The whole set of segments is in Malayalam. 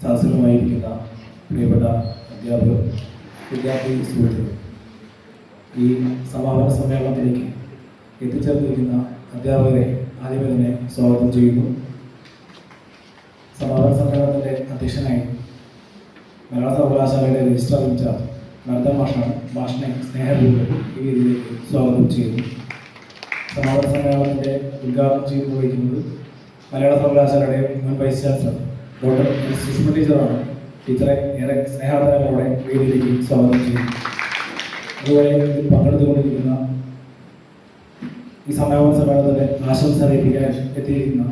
സദസ്സിലുമായിരിക്കുന്ന പ്രിയപ്പെട്ട അധ്യാപകർ, വിദ്യാർത്ഥി സുഹൃത്തുക്കൾ, ഈ സമാപന സമ്മേളനത്തിലേക്ക് എത്തിച്ചേർന്നിരിക്കുന്ന അധ്യാപകരെ ആദ്യമേ തന്നെ സ്വാഗതം ചെയ്യുന്നു. സമാപന സമ്മേളനത്തിൻ്റെ അധ്യക്ഷനായി മലയാള സർവകലാശാലയുടെ രജിസ്ട്രാർ ഇൻചാർജ് നർദ്ദൻ മാഷിനെ സ്നേഹപൂർവ്വം ഈ രീതിയിലേക്ക് സ്വാഗതം ചെയ്യുന്നു. സമാപന സമ്മേളനത്തിൻ്റെ ഉദ്ഘാടനം ചെയ്തു വഹിക്കുന്നത് മലയാള സർവകലാശാലയുടെ മുൻ വൈസ് ചാൻസലർ ഡോക്ടർ സുഷമ ടീച്ചറാണ്. ടീച്ചറെ ഏറെ സ്നേഹാദരങ്ങളോടെ വേദിയിലേക്ക് സ്വാഗതം ചെയ്യുന്നു. അതുപോലെ ഇതിൽ പങ്കെടുത്തുകൊണ്ടിരിക്കുന്ന ഈ സമാപന സമ്മേളനത്തിൻ്റെ ആശംസ അറിയിക്കാൻ എത്തിയിരിക്കുന്ന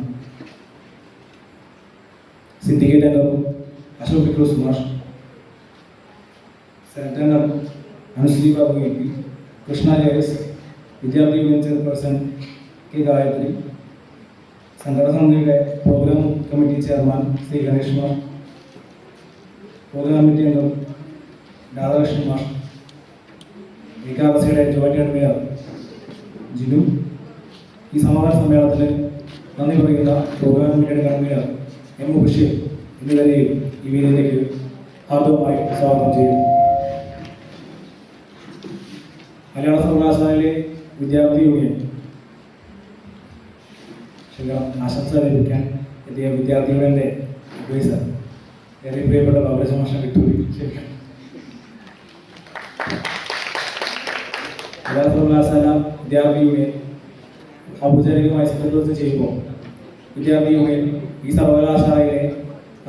സിദ്ദിഖ് അംഗം അശോക് വിക്രോസ് മാഷ്, സെനറ്റ് അംഗം അനുശ്രീ ബാബു എം പി, കൃഷ്ണ ജയസ്, വിദ്യാർത്ഥി യൂണിയൻ ചെയർപേഴ്സൺ കെ ഗായത്രി, സംഘടന സമിതിയുടെ programme committee chairman Sree Ganesh മാർ, പ്രോഗ്രാം കമ്മിറ്റി അംഗം രാധാകൃഷ്ണൻ മാർ, വികാസിയുടെ ജോയിന്റ് കൺവീനർ ജിനു, ഈ സമാപന സമ്മേളനത്തിന് നന്ദി പറയുന്ന പ്രോഗ്രാം കമ്മിറ്റിയുടെ കൺവീനർ എം ബഷീർ എന്നിവരെയും ഈ വേദിയിലേക്ക് ഹാർദവമായി സ്വാഗതം ചെയ്യും. മലയാള സർവകലാശാലയിലെ വിദ്യാർത്ഥി യൂണിയൻ ആശംസ ലഭിക്കാൻ എത്തിയ വിദ്യാർത്ഥി യൂണിയൻ്റെ അഡ്വൈസർ ഏറെ പ്രിയപ്പെട്ട ബാബുരാജ മാഷ വിട്ടൂരി ക്ഷമിക്കണം. മലയാള സർവകലാശാല വിദ്യാർത്ഥി യൂണിയൻ ഔപചാരികമായി സത്യപ്രതിജ്ഞ ചെയ്യുമ്പോൾ വിദ്യാർത്ഥി യൂണിയൻ ഈ സർവകലാശാലയിലെ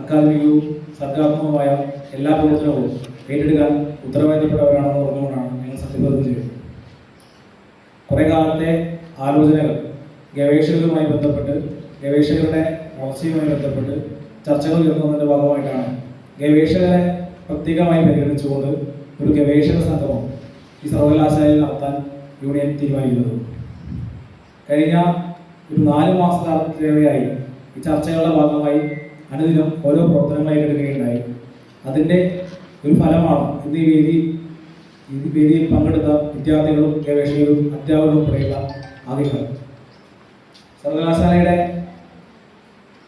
അക്കാദമികവും സർഗാത്മകമായ എല്ലാ പ്രവർത്തനവും ഏറ്റെടുക്കാൻ ഉത്തരവാദിത്തപ്പെട്ടവരാണെന്ന് പറഞ്ഞുകൊണ്ടാണ് ഞങ്ങൾ സത്യപ്രതിജ്ഞ ചെയ്യുന്നത്. കുറേ കാലത്തെ ആലോചനകൾ ഗവേഷകരുമായി ബന്ധപ്പെട്ട്, ഗവേഷകരുടെ വളർച്ചയുമായി ബന്ധപ്പെട്ട് ചർച്ചകൾ ഉയർത്തുന്നതിൻ്റെ ഭാഗമായിട്ടാണ് ഗവേഷകരെ പ്രത്യേകമായി പരിഗണിച്ചുകൊണ്ട് ഒരു ഗവേഷക സംഗമം ഈ സർവകലാശാലയിൽ നടത്താൻ യൂണിയൻ തീരുമാനിക്കുന്നത്. കഴിഞ്ഞ ഒരു 4 മാസത്തിലേറെയായി ഈ ചർച്ചകളുടെ ഭാഗമായി അനുദിനം ഓരോ പ്രവർത്തനങ്ങൾ ഏറ്റെടുക്കുകയുണ്ടായി. അതിൻ്റെ ഒരു ഫലമാണ് ഇന്ന് ഈ വേദിയിൽ പങ്കെടുത്ത വിദ്യാർത്ഥികളും ഗവേഷകരും അധ്യാപകരും ഉൾപ്പെടെയുള്ള ആഗ്രഹം. സർവകലാശാലയുടെ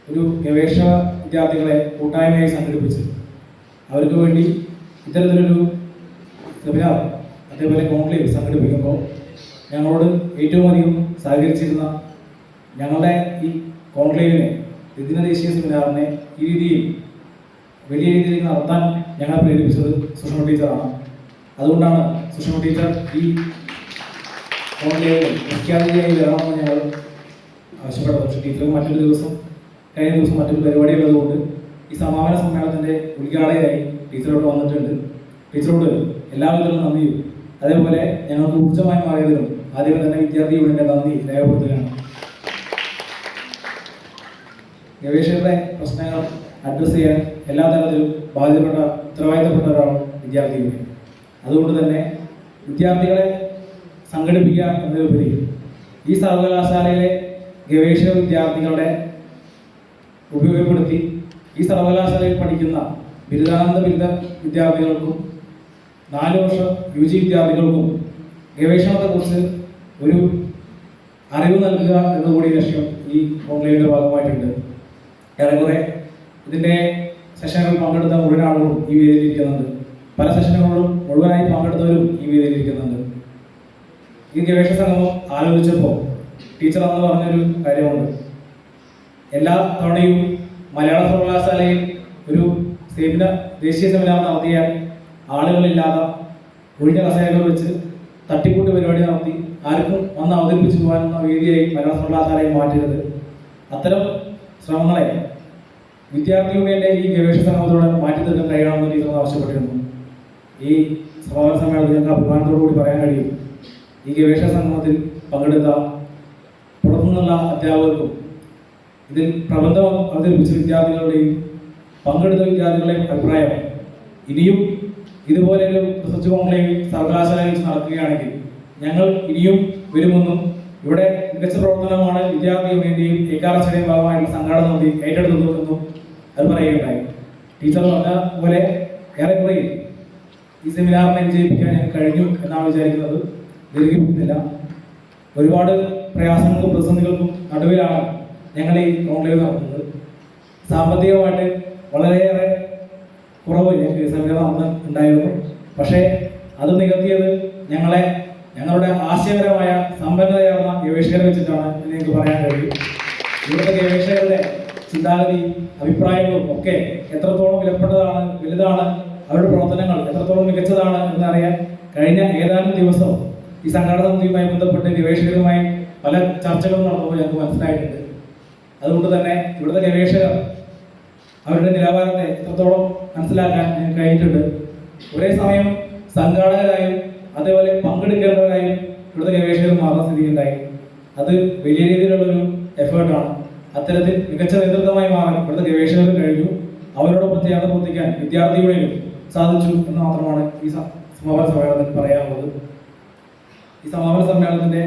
ഒരു ഗവേഷക വിദ്യാർത്ഥികളെ കൂട്ടായ്മയായി സംഘടിപ്പിച്ച് അവർക്ക് വേണ്ടി ഇത്തരത്തിലൊരു സെമിനാർ അതേപോലെ കോൺക്ലേവ് സംഘടിപ്പിക്കുമ്പോൾ ഞങ്ങളോട് ഏറ്റവും അധികം സഹകരിച്ചിരുന്ന ഞങ്ങളുടെ ഈ കോൺക്ലേവിനെ, ദ്വിദിന ദേശീയ സെമിനാറിനെ ഈ രീതിയിൽ വലിയ രീതിയിൽ നടത്താൻ ഞങ്ങളെ പ്രേരിപ്പിച്ചത് സുഷമ ടീച്ചറാണ്. അതുകൊണ്ടാണ് സുഷമ ടീച്ചർ ഈ കോൺക്ലേവിൽ മുഖ്യാതിഥിയായി വരണമെന്ന് ഞങ്ങൾ ആവശ്യപ്പെട്ടത്. പക്ഷേ ടീച്ചർ കഴിഞ്ഞ ദിവസം മറ്റൊരു പരിപാടിയുള്ളതുകൊണ്ട് ഈ സമാപന സമ്മേളനത്തിൻ്റെ ഉദ്ഘാടകയായി ടീച്ചറോട് വന്നിട്ടുണ്ട്. ടീച്ചറോട് എല്ലാവിധത്തിലും നന്ദിയും അതേപോലെ ഞങ്ങൾക്ക് ഊർജ്ജമായി മാറിയതിലും ആദ്യമേ തന്നെ വിദ്യാർത്ഥി യൂണിയൻ്റെ നന്ദി രേഖപ്പെടുത്തുകയാണ്. ഗവേഷകരുടെ പ്രശ്നങ്ങൾ അഡ്രസ്സ് ചെയ്യാൻ എല്ലാ തരത്തിലും ഉത്തരവാദിത്തപ്പെട്ടവരാണ് വിദ്യാർത്ഥി യൂണിയൻ. അതുകൊണ്ട് തന്നെ വിദ്യാർത്ഥികളെ സംഘടിപ്പിക്കുക എന്നതിലുപരി ഈ സർവകലാശാലയിലെ ഗവേഷക വിദ്യാർത്ഥികളുടെ ഉപയോഗപ്പെടുത്തി ഈ സർവകലാശാലയിൽ പഠിക്കുന്ന ബിരുദാനന്ദ ബിരുദ വിദ്യാർത്ഥികൾക്കും 4 വർഷം UG വിദ്യാർത്ഥികൾക്കും ഗവേഷണത്തെക്കുറിച്ച് ഒരു അറിവ് നൽകുക എന്നതുകൂടി ലക്ഷ്യം ഈ കോൺക്ലേവിൻ്റെ ഭാഗമായിട്ടുണ്ട്. ഏറെക്കുറെ ഇതിൻ്റെ സെഷനുകൾ പങ്കെടുത്ത മുഴുവൻ ആളുകളും ഈ വേദിയിലിരിക്കുന്നുണ്ട്. പല സെഷനുകളിലും മുഴുവനായി പങ്കെടുത്തവരും ഈ വേദിയിലിരിക്കുന്നുണ്ട്. ഈ ഗവേഷണ സംഗമം ആലോചിച്ചപ്പോൾ ടീച്ചർ അന്ന് പറഞ്ഞൊരു കാര്യമുണ്ട്. എല്ലാ തവണയും മലയാള സർവകലാശാലയിൽ ഒരു ദേശീയ സെമിനാർ നടത്തിയാൽ ആളുകളില്ലാതെ ഒഴിഞ്ഞ കസേരകൾ വെച്ച് തട്ടിക്കൂട്ട് പരിപാടി നടത്തി ആർക്കും വന്ന് അവതരിപ്പിച്ചു പോകാനുള്ള വേദിയായി മലയാള സർവകലാശാലയെ മാറ്റരുത്. അത്തരം ശ്രമങ്ങളെ വിദ്യാർത്ഥി യൂണിയൻ്റെ ഈ ഗവേഷണ സംഗമത്തോടെ മാറ്റി തീർക്കാൻ കഴിയണമെന്ന് ടീച്ചർ ആവശ്യപ്പെട്ടിരുന്നു. ഈ സമാപന സമ്മേളനത്തിൽ ഞങ്ങൾക്ക് അഭിമാനത്തോടുകൂടി പറയാൻ കഴിയും, ഈ ഗവേഷണ സംഗമത്തിൽ പങ്കെടുത്ത പുറത്തുനിന്നുള്ള അധ്യാപകർക്കും ഇതിൽ പ്രബന്ധം അവതരിപ്പിച്ച വിദ്യാർത്ഥികളുടെയും പങ്കെടുത്ത വിദ്യാർത്ഥികളുടെയും അഭിപ്രായം ഇനിയും ഇതുപോലെയൊരു റിസർച്ച് കോൺക്ലേവ് സർവകലാശാലയിൽ വെച്ച് നടക്കുകയാണെങ്കിൽ ഞങ്ങൾ ഇനിയും വരുമെന്നും ഇവിടെ മികച്ച പ്രവർത്തനമാണ് വിദ്യാർത്ഥി യൂണിയന്റെയും ARSയുടെയും ഭാഗമായിട്ടുള്ള സംഘാടന സമിതി ഏറ്റെടുത്തതെന്നും അത് പറയുകയുണ്ടായി. ടീച്ചർ പറഞ്ഞ പോലെ ഏറെക്കുറെ ഈ സെമിനാറിനെ വിജയിപ്പിക്കാൻ ഞങ്ങൾക്ക് കഴിഞ്ഞു എന്നാണ് വിചാരിക്കുന്നത്. ദീർഘിപ്പിക്കുന്നില്ല. ഒരുപാട് പ്രയാസങ്ങൾക്കും പ്രതിസന്ധികൾക്കും നടുവിലാണ് ഞങ്ങൾ ഈ കോൺക്ലേവ് നടത്തുന്നത്. സാമ്പത്തികമായിട്ട് വളരെയേറെ കുറവ് സംഘടന അന്ന് ഉണ്ടായിരുന്നു. പക്ഷേ അത് നികത്തിയത് ഞങ്ങളുടെ ആശയപരമായ സമ്പന്നതയാർന്ന ഗവേഷകരെ വെച്ചിട്ടാണ് എന്ന് എനിക്ക് പറയാൻ കഴിയും. ഇവിടുത്തെ ഗവേഷകരുടെ ചിന്താഗതി, അഭിപ്രായങ്ങളും ഒക്കെ എത്രത്തോളം വലുതാണ്, അവരുടെ പ്രവർത്തനങ്ങൾ എത്രത്തോളം മികച്ചതാണ് എന്നറിയാൻ കഴിഞ്ഞ ഏതാനും ദിവസം ഈ സംഘാടന സമിതിയുമായി ബന്ധപ്പെട്ട് ഗവേഷകരുമായി പല ചർച്ചകളും നടത്തുമ്പോൾ ഞങ്ങൾക്ക് മനസ്സിലായിട്ടുണ്ട്. അതുകൊണ്ട് തന്നെ ഇവിടുത്തെ ഗവേഷകർ അവരുടെ നിലവാരത്തെ എത്രത്തോളം മനസ്സിലാക്കാൻ ഞങ്ങൾക്ക് കഴിഞ്ഞിട്ടുണ്ട്. ഒരേ സമയം സംഘാടകരായും അതേപോലെ പങ്കെടുക്കേണ്ടവരായും ഇവിടുത്തെ ഗവേഷകർ മാറുന്ന സ്ഥിതി ഉണ്ടായി. അത് വലിയ രീതിയിലുള്ളൊരു എഫേർട്ടാണ്. അത്തരത്തിൽ മികച്ച നേതൃത്വമായി മാറാൻ ഇവിടുത്തെ ഗവേഷകർ കഴിഞ്ഞു. അവരോടൊപ്പം ചേർന്ന് പ്രവർത്തിക്കാൻ വിദ്യാർത്ഥികളെയും സാധിച്ചു എന്ന് മാത്രമാണ് ഈ സമാപന സമ്മേളനത്തിൽ പറയാനുള്ളത്. ഈ സമാപന സമ്മേളനത്തിന്റെ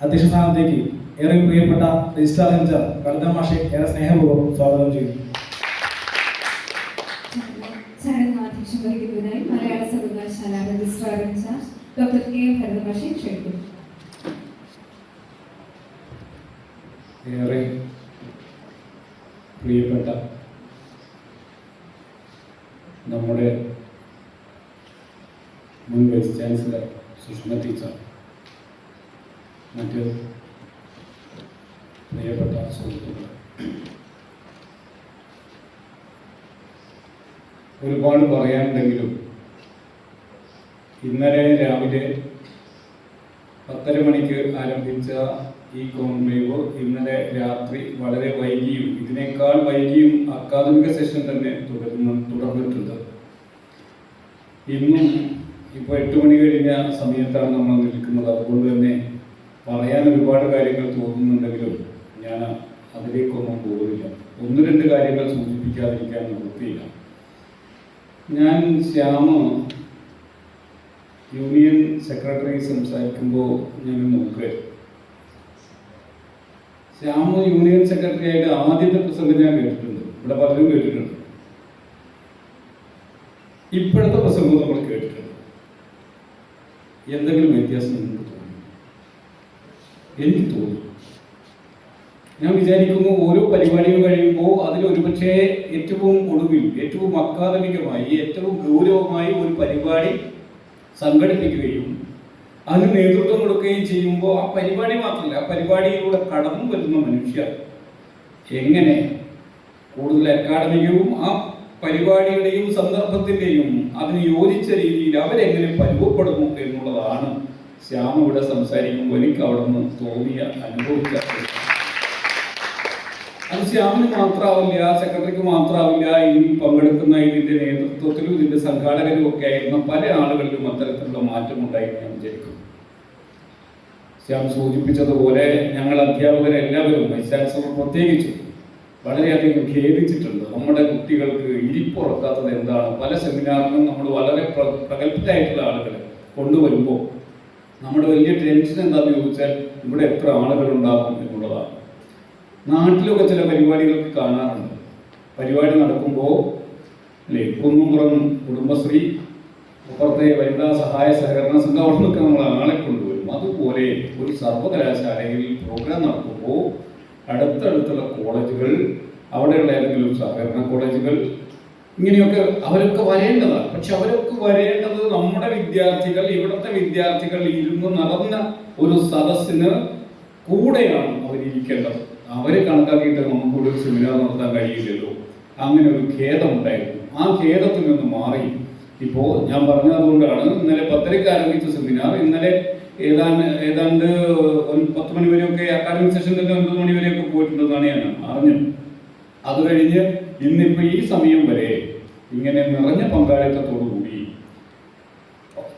അധ്യക്ഷ സ്ഥാനത്തേക്ക് ഏറെ പ്രിയപ്പെട്ട രജിസ്ട്രാർ ഇൻചാർജ് വരദ മാഷെ ഏറെ സ്നേഹപൂർവ്വം സ്വാഗതം ചെയ്യുന്നു. ചടങ്ങ് അധ്യക്ഷം വഹിക്കുന്നതിനായി Malayala Sarvakalasala registrar in charge doctor K Varada മാഷെ ക്ഷണിക്കുന്നു. ഏറെ പ്രിയപ്പെട്ട നമ്മുടെ മുൻ വൈസ് ചാൻസലർ സുഷമ ടീച്ചർ, മറ്റ് പ്രിയപ്പെട്ട സുഹൃത്തുക്കൾ, ഒരുപാട് പറയാനുണ്ടെങ്കിലും ഇന്നലെ രാവിലെ 10:30 മണിക്ക് ആരംഭിച്ച ഈ കോൺക്ലേവ് ഇന്നലെ രാത്രി വളരെ വൈകിയും ഇതിനേക്കാൾ വൈകിയും അക്കാദമിക സെഷൻ തന്നെ തുടർന്നിട്ടുണ്ട്. ഇന്നും ഇപ്പോൾ 8 മണി കഴിഞ്ഞ സമയത്താണ് നമ്മൾ നിൽക്കുന്നത്. അതുകൊണ്ട് തന്നെ പറയാൻ ഒരുപാട് കാര്യങ്ങൾ തോന്നുന്നുണ്ടെങ്കിലും ഞാൻ അതിലേക്കൊന്നും പോകുന്നില്ല. 1-2 കാര്യങ്ങൾ സൂചിപ്പിക്കാതിരിക്കാൻ നിവൃത്തിയില്ല. ഞാൻ ശ്യാമ യൂണിയൻ സെക്രട്ടറി സംസാരിക്കുമ്പോൾ ഞാൻ നോക്കുകയായിരുന്നു. ശ്യാമ യൂണിയൻ സെക്രട്ടറി ആയിട്ട് ആദ്യത്തെ പ്രസംഗം ഞാൻ കേട്ടിട്ടുണ്ട്, ഇവിടെ പലരും കേട്ടിട്ടുണ്ട്. ഇപ്പോഴത്തെ പ്രസംഗം നമ്മൾ കേട്ടിട്ടുണ്ട്. എന്തെങ്കിലും വ്യത്യാസം നിങ്ങൾക്ക് തോന്നി? എനിക്ക് തോന്നി. ഞാൻ വിചാരിക്കുന്നു ഓരോ പരിപാടിയും കഴിയുമ്പോൾ അതിൽ ഒരുപക്ഷെ ഏറ്റവും ഒടുവിൽ, ഏറ്റവും അക്കാദമികമായി, ഏറ്റവും ഗൗരവമായി ഒരു പരിപാടി സംഘടിപ്പിക്കുകയും അതിന് നേതൃത്വം കൊടുക്കുകയും ചെയ്യുമ്പോൾ ആ പരിപാടി മാത്രമല്ല, ആ പരിപാടിയിലൂടെ കടന്നു വരുന്ന മനുഷ്യർ എങ്ങനെ കൂടുതൽ അക്കാദമികവും ആ പരിപാടിയുടെയും സന്ദർഭത്തിൻ്റെയും അതിന് യോജിച്ച രീതിയിൽ അവരെങ്ങനെ പരുവപ്പെടുന്നു എന്നുള്ളതാണ് ശ്യാമ ഇവിടെ സംസാരിക്കുമ്പോൾ എനിക്ക് അവിടെ നിന്ന് തോന്നിയ അനുഭവിച്ച. അത് ശ്യാമിന് മാത്രമാവില്ല, സെക്രട്ടറിക്ക് മാത്രമാവില്ല, ഇതിൽ പങ്കെടുക്കുന്ന ഇതിൻ്റെ നേതൃത്വത്തിലും ഇതിൻ്റെ സംഘാടകരും ഒക്കെ ആയിരുന്ന പല ആളുകളിലും അത്തരത്തിലുള്ള മാറ്റമുണ്ടായി ഞാൻ വിചാരിക്കുന്നു. ശ്യാം സൂചിപ്പിച്ചതുപോലെ ഞങ്ങൾ അധ്യാപകരെല്ലാവരും, വൈസ് ചാൻസലർ പ്രത്യേകിച്ചു, വളരെയധികം ഖേദിച്ചിട്ടുണ്ട്. നമ്മുടെ കുട്ടികൾക്ക് ഇരിപ്പുറക്കാത്തത് എന്താണ്? പല സെമിനാറിലും നമ്മൾ വളരെ പ്രഗത്ഭരായിട്ടുള്ള ആളുകളെ കൊണ്ടുവരുമ്പോൾ നമ്മുടെ വലിയ ടെൻഷൻ എന്താണെന്ന് ചോദിച്ചാൽ ഇവിടെ എത്ര ആളുകളുണ്ടാകും എന്നുള്ളതാണ്. നാട്ടിലൊക്കെ ചില പരിപാടികൾക്ക് കാണാറുണ്ട്. പരിപാടി നടക്കുമ്പോൾ അല്ലേ, കുന്നുംപുറം കുടുംബശ്രീ, അപ്പുറത്തെ വനിതാ സഹായ സഹകരണ സംഘം, അവിടെ നിന്നൊക്കെ നമ്മൾ ആളെ കൊണ്ടുവരും. അതുപോലെ ഒരു സർവകലാശാലയിൽ പ്രോഗ്രാം നടക്കുമ്പോൾ അടുത്തടുത്തുള്ള കോളേജുകൾ, അവിടെയുള്ള ഏതെങ്കിലും സഹകരണ കോളേജുകൾ, ഇങ്ങനെയൊക്കെ അവരൊക്കെ വരേണ്ടതാണ്. പക്ഷെ അവരൊക്കെ വരേണ്ടത് നമ്മുടെ വിദ്യാർത്ഥികൾ, ഇവിടുത്തെ വിദ്യാർത്ഥികൾ ഇരുന്ന് നടന്ന ഒരു സദസ്സിന് കൂടെയാണ് അവരിയ്ക്കേണ്ടത്. അവരെ കണക്കാക്കിയിട്ട് നമുക്കൊരു സെമിനാർ നടത്താൻ കഴിയില്ലല്ലോ. അങ്ങനെ ഒരു ഖേദമുണ്ടായിരുന്നു. ആ ഖേദത്തിൽ നിന്ന് മാറി ഇപ്പോൾ ഞാൻ പറഞ്ഞതുകൊണ്ടാണ് ഇന്നലെ 10:30 ആരംഭിച്ച സെമിനാർ ഇന്നലെ ഏതാണ്ട് 10 മണി വരെയൊക്കെ അക്കാദമിക് സെഷൻ തന്നെ 9 മണി വരെയൊക്കെ പോയിട്ടുണ്ടെന്നാണ് ഞാൻ അറിഞ്ഞത്. അത് കഴിഞ്ഞ് ഇന്നിപ്പോൾ ഈ സമയം വരെ ഇങ്ങനെ നിറഞ്ഞ പങ്കാളിത്തത്തോടുകൂടി,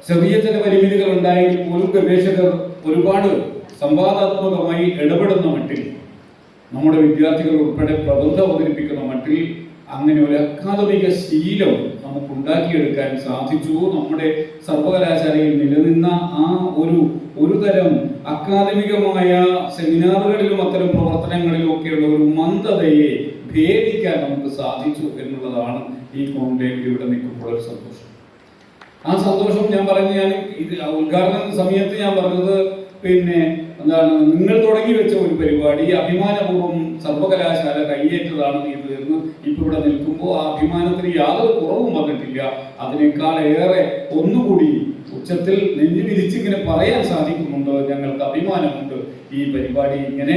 ചെറിയ ചില പരിമിതികൾ ഉണ്ടായെങ്കിൽ പോലും ഗവേഷകർ ഒരുപാട് സംവാദാത്മകമായി ഇടപെടുന്ന മട്ടിൽ, നമ്മുടെ വിദ്യാർത്ഥികൾ ഉൾപ്പെടെ പ്രബന്ധം അവതരിപ്പിക്കുന്ന മട്ടിൽ അങ്ങനെ ഒരു അക്കാദമിക ശീലം നമുക്കുണ്ടാക്കിയെടുക്കാൻ സാധിച്ചു. നമ്മുടെ സർവകലാശാലയിൽ നിലനിന്ന ആ ഒരു തരം അക്കാദമികമായ സെമിനാറുകളിലും അത്തരം പ്രവർത്തനങ്ങളിലും ഒക്കെയുള്ള ഒരു മന്ദതയെ ഭേദിക്കാൻ നമുക്ക് സാധിച്ചു എന്നുള്ളതാണ് ഈ കോൺക്ലേവിൽ ഇവിടെ നിൽക്കുമ്പോൾ ഒരു സന്തോഷം. ആ സന്തോഷം ഞാൻ ഇത് ഉദ്ഘാടന സമയത്ത് ഞാൻ പറഞ്ഞത്, പിന്നെ എന്താണ് നിങ്ങൾ തുടങ്ങി വെച്ച ഒരു പരിപാടി അഭിമാനപൂർവ്വം സർവകലാശാല കൈയേറ്റതാണ് ഇത് എന്ന് ഇപ്പൊ ഇവിടെ നിൽക്കുമ്പോൾ ആ അഭിമാനത്തിന് യാതൊരു കുറവും വന്നിട്ടില്ല. അതിനേക്കാൾ ഏറെ ഒന്നുകൂടി ഉച്ചത്തിൽ നെഞ്ഞു വിരിച്ചിങ്ങനെ പറയാൻ സാധിക്കുന്നുണ്ട്. ഞങ്ങൾക്ക് അഭിമാനമുണ്ട് ഈ പരിപാടി ഇങ്ങനെ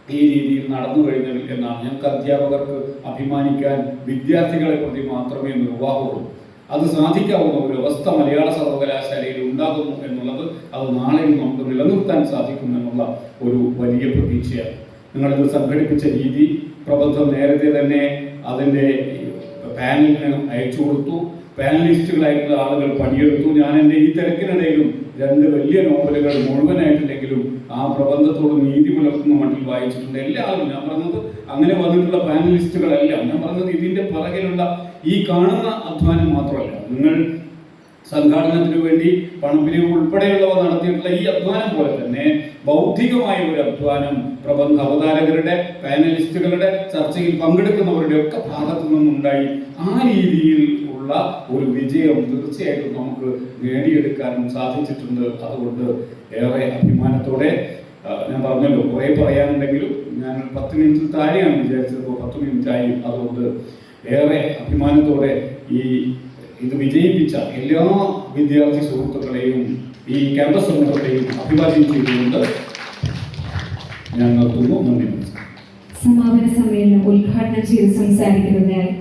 ഈ രീതിയിൽ നടന്നു കഴിഞ്ഞതിൽ എന്നാണ്. ഞങ്ങൾക്ക് അധ്യാപകർക്ക് അഭിമാനിക്കാൻ വിദ്യാർത്ഥികളെ പ്രതി മാത്രമേ നിർവാഹമുള്ളൂ. അത് സാധിക്കാവുന്ന ഒരു അവസ്ഥ മലയാള സർവകലാശാലയിൽ ഉണ്ടാകുന്നു എന്നുള്ളത് അത് നാളെയും നമുക്ക് നിലനിർത്താൻ സാധിക്കുമെന്നുള്ള ഒരു വലിയ പ്രതീക്ഷയാണ്. നിങ്ങളിത് സംഘടിപ്പിച്ച രീതി, പ്രബന്ധം നേരത്തെ തന്നെ അതിൻ്റെ പാനലിന് അയച്ചു കൊടുത്തു. പാനലിസ്റ്റുകളായിട്ടുള്ള ആളുകൾ പണിയെടുത്തു. ഞാൻ എൻ്റെ ഈ തിരക്കിനിടയിലും 2 വലിയ നോവലുകൾ മുഴുവനായിട്ടില്ലെങ്കിലും ആ പ്രബന്ധത്തോട് നീതി പുലർത്തുന്ന മട്ടിൽ വായിച്ചിട്ടുണ്ട്. എല്ലാ ആളും, ഞാൻ പറഞ്ഞത് അങ്ങനെ വന്നിട്ടുള്ള പാനലിസ്റ്റുകളെല്ലാം, ഞാൻ പറഞ്ഞത് ഇതിൻ്റെ പിറകിലുള്ള ഈ കാണുന്ന അധ്വാനം മാത്രമല്ല, നിങ്ങൾ സംഘാടനത്തിന് വേണ്ടി പണപ്പിരിവ് ഉൾപ്പെടെയുള്ളവ നടത്തിയിട്ടുള്ള ഈ അധ്വാനം പോലെ തന്നെ ബൗദ്ധികമായ ഒരു അധ്വാനം പ്രബന്ധ അവതാരകരുടെ, പാനലിസ്റ്റുകളുടെ, ചർച്ചയിൽ പങ്കെടുക്കുന്നവരുടെ ഒക്കെ ഭാഗത്തു നിന്നുണ്ടായി. ആ രീതിയിൽ ഉള്ള ഒരു വിജയം തീർച്ചയായിട്ടും നമുക്ക് നേടിയെടുക്കാനും സാധിച്ചിട്ടുണ്ട്. അതുകൊണ്ട് ഏറെ അഭിമാനത്തോടെ, ഞാൻ പറഞ്ഞല്ലോ കുറേ പറയാനുണ്ടെങ്കിലും ഞാൻ 10 മിനിറ്റിൽ താഴെയാണ് വിചാരിച്ചത്, 10 മിനിറ്റായി. അതുകൊണ്ട് ഏറെ അഭിമാനത്തോടെ ഇത് വിജയിപ്പിച്ച എല്ലാ വിദ്യാർത്ഥി സുഹൃത്തുക്കളെയും ഈ ക്യാമ്പസ് സമൂഹത്തെയും അഭിവാദ്യം ചെയ്തുകൊണ്ട് ഞാൻ നിർത്തുന്നു. നന്ദി. സമാപന സമ്മേളനം ഉദ്ഘാടനം ചെയ്ത് സംസാരിക്കുന്നതിനായി